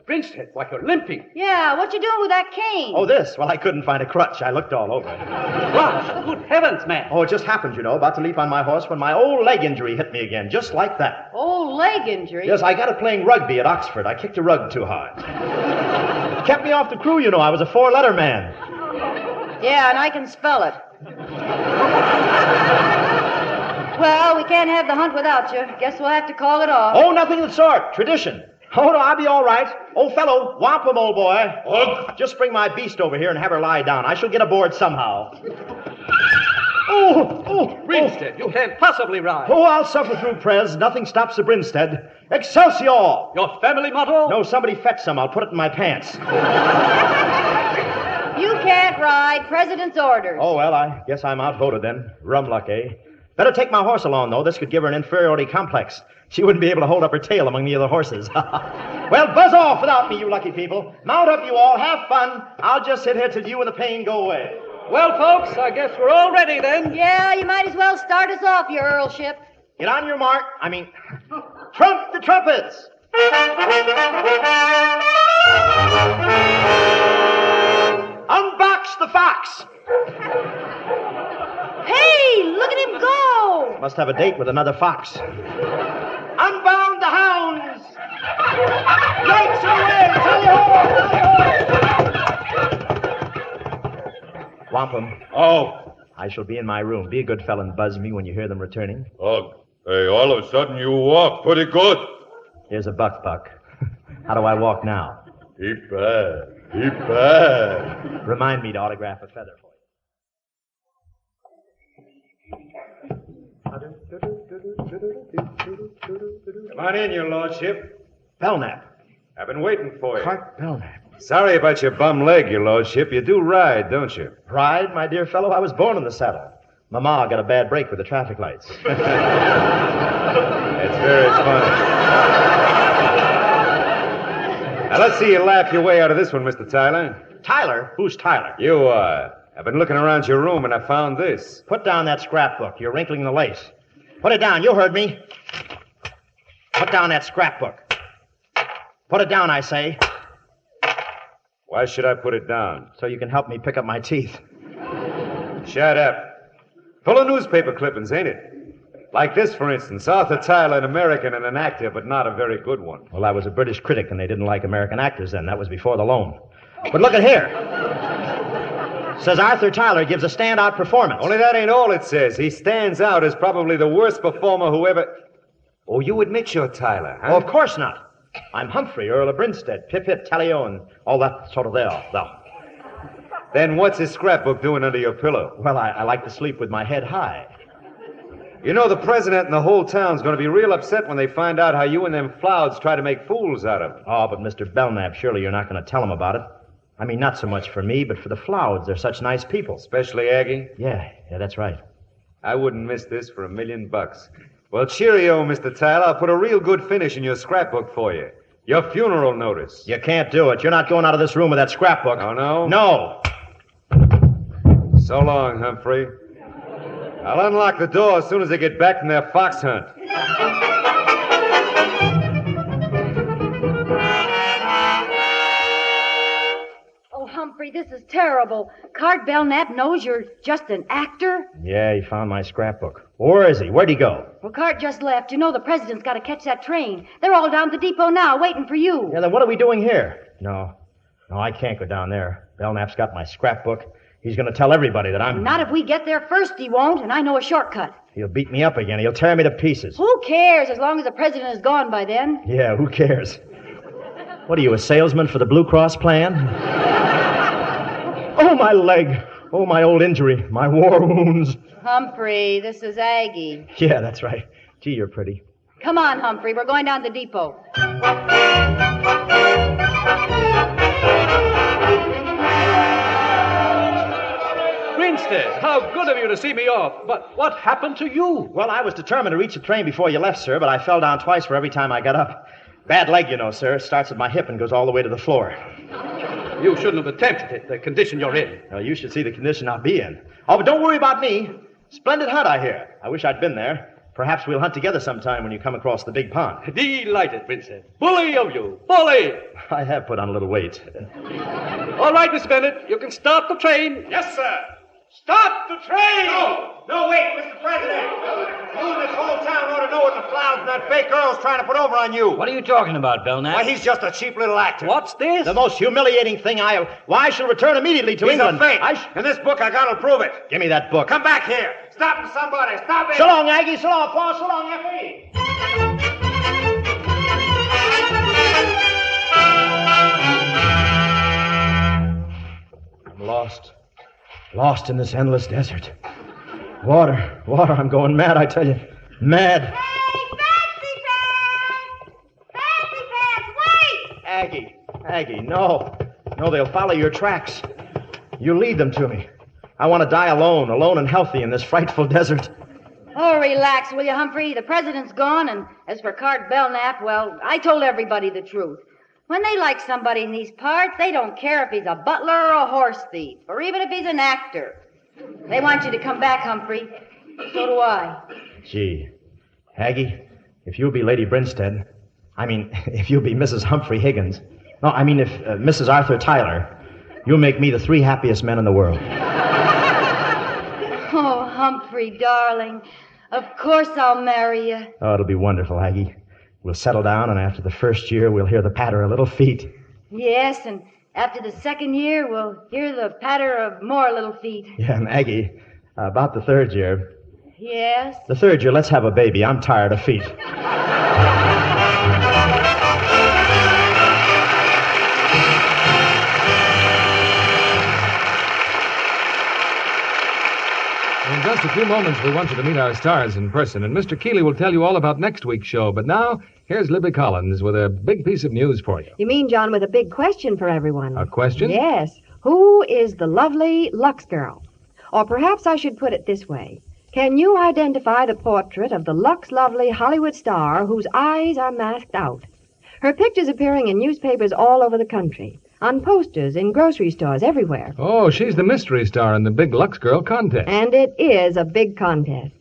Brinstead, why, you're limping. Yeah, what you doing with that cane? Oh, this? Well, I couldn't find a crutch. I looked all over. Crutch? Good heavens, man. Oh, it just happened, you know, about to leap on my horse when my old leg injury hit me again, just like that. Old leg injury? Yes, I got it playing rugby at Oxford. I kicked a rug too hard. It kept me off the crew, you know. I was a four-letter man. Yeah, and I can spell it. Well, we can't have the hunt without you. Guess we'll have to call it off. Oh, nothing of the sort. Tradition. Oh, no, I'll be all right. Old fellow, wampum, old boy. Ugh. Just bring my beast over here and have her lie down. I shall get aboard somehow. Brinstead, you can't possibly ride. Oh, I'll suffer through, Prez. Nothing stops the Brinstead. Excelsior! Your family motto? No, somebody fetch some. I'll put it in my pants. You can't ride. President's orders. Oh, well, I guess I'm outvoted then. Rum luck, eh? Better take my horse along, though. This could give her an inferiority complex. She wouldn't be able to hold up her tail among the other horses. Well, buzz off without me, you lucky people. Mount up, you all. Have fun. I'll just sit here till you and the pain go away. Well, folks, I guess we're all ready then. Yeah, you might as well start us off, your earlship. Get on your mark. Trump the trumpets. Unbox the fox. Hey, look at him go. Must have a date with another fox. Unbound the hounds. Lights away. Wampum. Oh. I shall be in my room. Be a good fellow and buzz me when you hear them returning. Oh, hey, all of a sudden you walk pretty good. Here's a buck. How do I walk now? Heap bad. Remind me to autograph a feather for you. Come on in, your lordship. Belknap. I've been waiting for you. Cart Belknap. Sorry about your bum leg, your lordship. You do ride, don't you? Ride, my dear fellow? I was born in the saddle. Mama got a bad break with the traffic lights. That's very funny. Now, let's see you laugh your way out of this one, Mr. Tyler. Tyler? Who's Tyler? You are. I've been looking around your room, and I found this. Put down that scrapbook. You're wrinkling the lace. Put it down. You heard me. Put down that scrapbook. Put it down, I say. Why should I put it down? So you can help me pick up my teeth. Shut up. Full of newspaper clippings, ain't it? Like this, for instance. Arthur Tyler, an American and an actor, but not a very good one. Well, I was a British critic, and they didn't like American actors then. That was before the loan. But look at here. Says Arthur Tyler gives a standout performance. Only that ain't all it says. He stands out as probably the worst performer who ever... Oh, you admit you're Tyler, huh? Oh, of course not. I'm Humphrey, Earl of Brinstead, Pip-Hip, Tally-O, and all that sort of there. Then what's his scrapbook doing under your pillow? Well, I like to sleep with my head high. You know, the president and the whole town's going to be real upset when they find out how you and them Flouds try to make fools out of them. Oh, but Mr. Belknap, surely you're not going to tell them about it. I mean, not so much for me, but for the Flouds. They're such nice people. Especially Aggie? Yeah, that's right. I wouldn't miss this for $1,000,000. Well, cheerio, Mr. Tyler. I'll put a real good finish in your scrapbook for you. Your funeral notice. You can't do it. You're not going out of this room with that scrapbook. Oh, no? No. So long, Humphrey. I'll unlock the door as soon as they get back from their fox hunt. Oh, Humphrey, this is terrible. Cart Belknap knows you're just an actor? Yeah, he found my scrapbook. Where is he? Where'd he go? Well, Cart just left. You know the president's got to catch that train. They're all down at the depot now, waiting for you. Yeah, then what are we doing here? No, I can't go down there. Belknap's got my scrapbook. He's going to tell everybody that I'm... Not if we get there first, he won't, and I know a shortcut. He'll beat me up again. He'll tear me to pieces. Who cares, as long as the president is gone by then? Yeah, who cares? What are you, a salesman for the Blue Cross plan? Oh, my leg. Oh, my old injury. My war wounds. Humphrey, this is Aggie. Yeah, that's right. Gee, you're pretty. Come on, Humphrey. We're going down to the depot. Grinstead, how good of you to see me off. But what happened to you? Well, I was determined to reach the train before you left, sir, but I fell down twice for every time I got up. Bad leg, you know, sir. It starts at my hip and goes all the way to the floor. You shouldn't have attempted it, the condition you're in. Well, you should see the condition I'll be in. Oh, but don't worry about me. Splendid hunt, I hear. I wish I'd been there. Perhaps we'll hunt together sometime when you come across the big pond. Delighted, Vincent. Bully of you. Bully! I have put on a little weight. All right, Miss Bennett. You can start the train. Yes, sir. Stop the train! No, wait, Mr. President. You and this whole town ought to know what the Floud and that fake Earl's trying to put over on you. What are you talking about, Belknap? Why, he's just a cheap little actor. What's this? The most humiliating thing Why, I shall return immediately to He's England. a fake. And this book, I gotta prove it. Give me that book. Come back here. Stop him, somebody. Stop it. So long, Aggie. So long, Paul. So long, Effie. I'm lost. Lost in this endless desert. Water, I'm going mad, I tell you. Mad. Hey, fancy pants, wait! Aggie, no. No, they'll follow your tracks. You lead them to me. I want to die alone and healthy in this frightful desert. Oh, relax, will you, Humphrey? The president's gone, and as for Cart Belknap, well, I told everybody the truth. When they like somebody in these parts, they don't care if he's a butler or a horse thief, or even if he's an actor. They want you to come back, Humphrey. So do I. Gee, Aggie, if you'll be Lady Brinstead, if you'll be Mrs. Humphrey Higgins, if Mrs. Arthur Tyler, you'll make me the 3 happiest men in the world. Oh, Humphrey, darling, of course I'll marry you. Oh, it'll be wonderful, Aggie. We'll settle down, and after the first year, we'll hear the patter of little feet. Yes, and after the second year, we'll hear the patter of more little feet. Yeah, and Aggie, about the third year. Yes? The third year, let's have a baby. I'm tired of feet. In just a few moments, we want you to meet our stars in person, and Mr. Keighley will tell you all about next week's show. But now, here's Libby Collins with a big piece of news for you. You mean, John, with a big question for everyone? A question? Yes. Who is the lovely Lux girl? Or perhaps I should put it this way. Can you identify the portrait of the Lux lovely Hollywood star whose eyes are masked out? Her picture's appearing in newspapers all over the country, on posters, in grocery stores, everywhere. Oh, she's the mystery star in the big Lux Girl contest. And it is a big contest.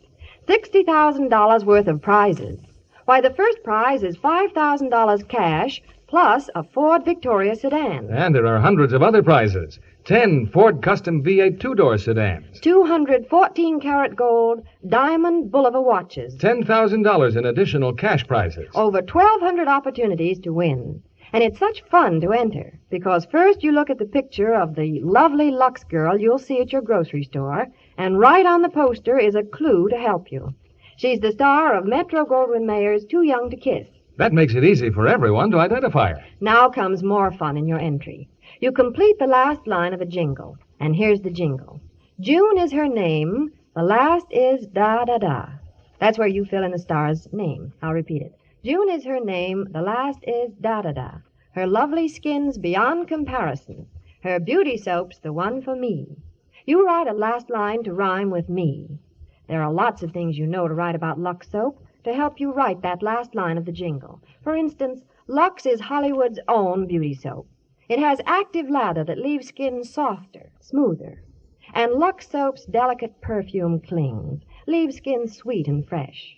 $60,000 worth of prizes. Why, the first prize is $5,000 cash plus a Ford Victoria sedan. And there are hundreds of other prizes. 10 Ford Custom V8 two-door sedans. 214-karat gold diamond Bulliver watches. $10,000 in additional cash prizes. Over 1,200 opportunities to win. And it's such fun to enter, because first you look at the picture of the lovely Lux girl you'll see at your grocery store, and right on the poster is a clue to help you. She's the star of Metro-Goldwyn-Mayer's Too Young to Kiss. That makes it easy for everyone to identify her. Now comes more fun in your entry. You complete the last line of a jingle, and here's the jingle. June is her name, the last is da-da-da. That's where you fill in the star's name. I'll repeat it. June is her name. The last is da-da-da. Her lovely skin's beyond comparison. Her beauty soap's the one for me. You write a last line to rhyme with me. There are lots of things you know to write about Lux soap to help you write that last line of the jingle. For instance, Lux is Hollywood's own beauty soap. It has active lather that leaves skin softer, smoother. And Lux soap's delicate perfume clings, leaves skin sweet and fresh.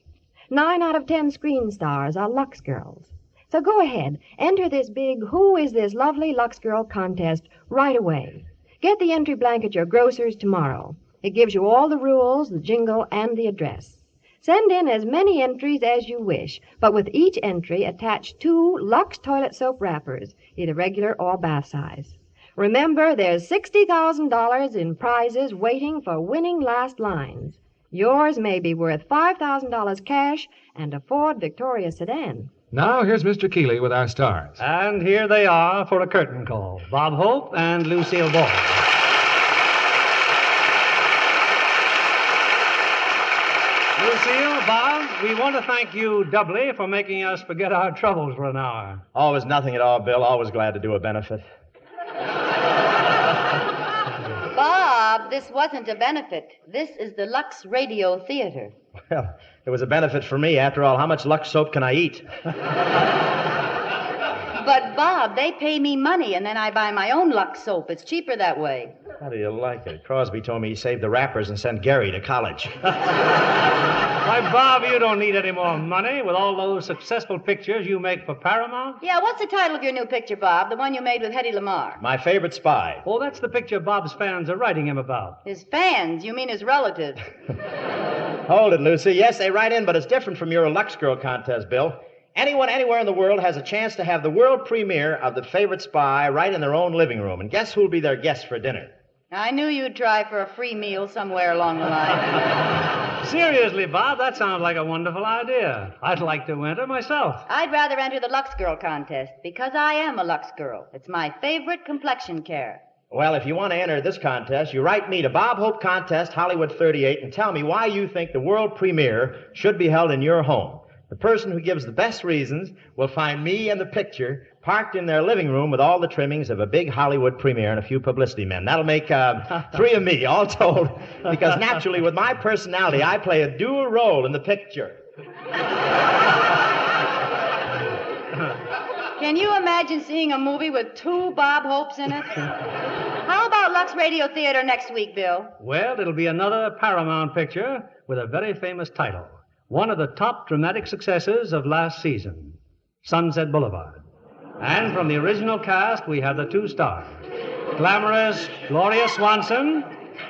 9 out of 10 screen stars are Lux girls. So go ahead, enter this big Who Is This Lovely Lux Girl contest right away. Get the entry blank at your grocer's tomorrow. It gives you all the rules, the jingle, and the address. Send in as many entries as you wish, but with each entry attach 2 Lux toilet soap wrappers, either regular or bath size. Remember, there's $60,000 in prizes waiting for winning last lines. Yours may be worth $5,000 cash and a Ford Victoria sedan. Now, here's Mr. Keighley with our stars. And here they are for a curtain call. Bob Hope and Lucille Ball. Lucille, Bob, we want to thank you doubly for making us forget our troubles for an hour. Always nothing at all, Bill. Always glad to do a benefit. Bob, this wasn't a benefit. This is the Lux Radio Theater. Well, it was a benefit for me. After all, how much Lux soap can I eat? But, Bob, they pay me money, and then I buy my own Lux soap. It's cheaper that way. How do you like it? Crosby told me he saved the wrappers and sent Gary to college. Why, Bob, you don't need any more money with all those successful pictures you make for Paramount. Yeah, what's the title of your new picture, Bob? The one you made with Hedy Lamarr. My Favorite Spy. Oh, that's the picture Bob's fans are writing him about. His fans? You mean his relatives? Hold it, Lucy. Yes, they write in, but it's different from your Lux Girl contest, Bill. Anyone anywhere in the world has a chance to have the world premiere of The Favorite Spy right in their own living room. And guess who'll be their guest for dinner? I knew you'd try for a free meal somewhere along the line. Seriously, Bob, that sounds like a wonderful idea. I'd like to enter myself. I'd rather enter the Lux Girl contest because I am a Lux Girl. It's my favorite complexion care. Well, if you want to enter this contest, you write me to Bob Hope Contest, Hollywood 38, and tell me why you think the world premiere should be held in your home. The person who gives the best reasons will find me and the picture parked in their living room with all the trimmings of a big Hollywood premiere and a few publicity men. That'll make 3 of me, all told, because naturally, with my personality, I play a dual role in the picture. Can you imagine seeing a movie with 2 Bob Hopes in it? How about Lux Radio Theater next week, Bill? Well, it'll be another Paramount picture with a very famous title. One of the top dramatic successes of last season, Sunset Boulevard. And from the original cast, we have the 2 stars, glamorous Gloria Swanson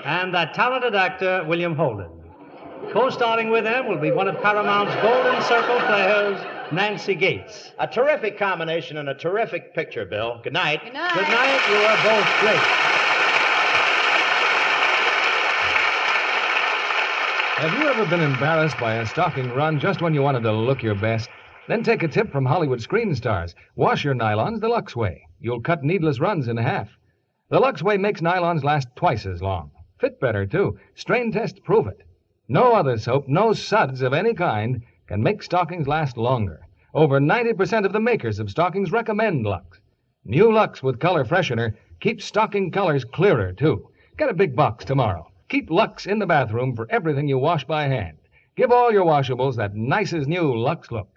and that talented actor, William Holden. Co-starring with them will be one of Paramount's Golden Circle players, Nancy Gates. A terrific combination and a terrific picture, Bill. Good night. Good night. Good night. You are both great. Have you ever been embarrassed by a stocking run just when you wanted to look your best? Then take a tip from Hollywood screen stars. Wash your nylons the Lux way. You'll cut needless runs in half. The Lux way makes nylons last twice as long. Fit better, too. Strain tests prove it. No other soap, no suds of any kind, can make stockings last longer. Over 90% of the makers of stockings recommend Lux. New Lux with color freshener keeps stocking colors clearer, too. Get a big box tomorrow. Keep Lux in the bathroom for everything you wash by hand. Give all your washables that nice as new Lux look.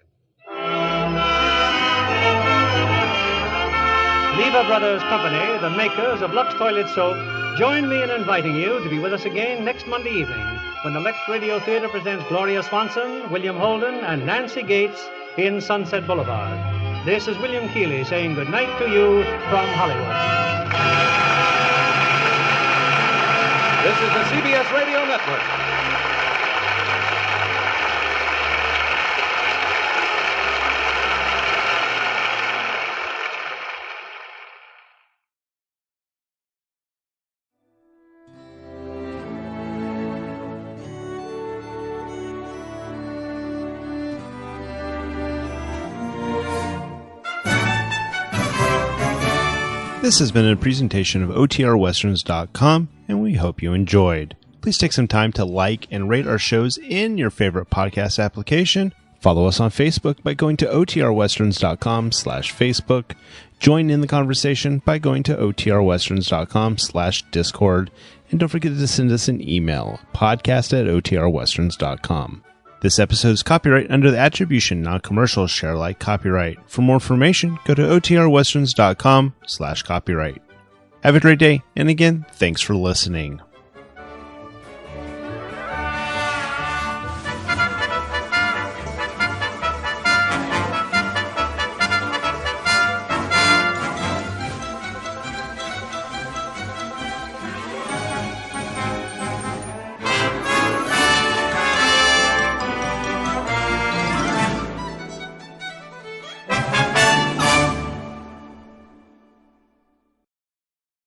Lever Brothers Company, the makers of Lux Toilet Soap, join me in inviting you to be with us again next Monday evening when the Lux Radio Theater presents Gloria Swanson, William Holden, and Nancy Gates in Sunset Boulevard. This is William Keighley saying good night to you from Hollywood. This is the CBS Radio Network. This has been a presentation of OTRWesterns.com, and we hope you enjoyed. Please take some time to like and rate our shows in your favorite podcast application. Follow us on Facebook by going to otrwesterns.com/Facebook. Join in the conversation by going to otrwesterns.com/Discord. And don't forget to send us an email, podcast@otrwesterns.com. This episode is copyright under the Attribution Non-Commercial Share Alike copyright. For more information, go to otrwesterns.com/copyright. Have a great day, and again, thanks for listening.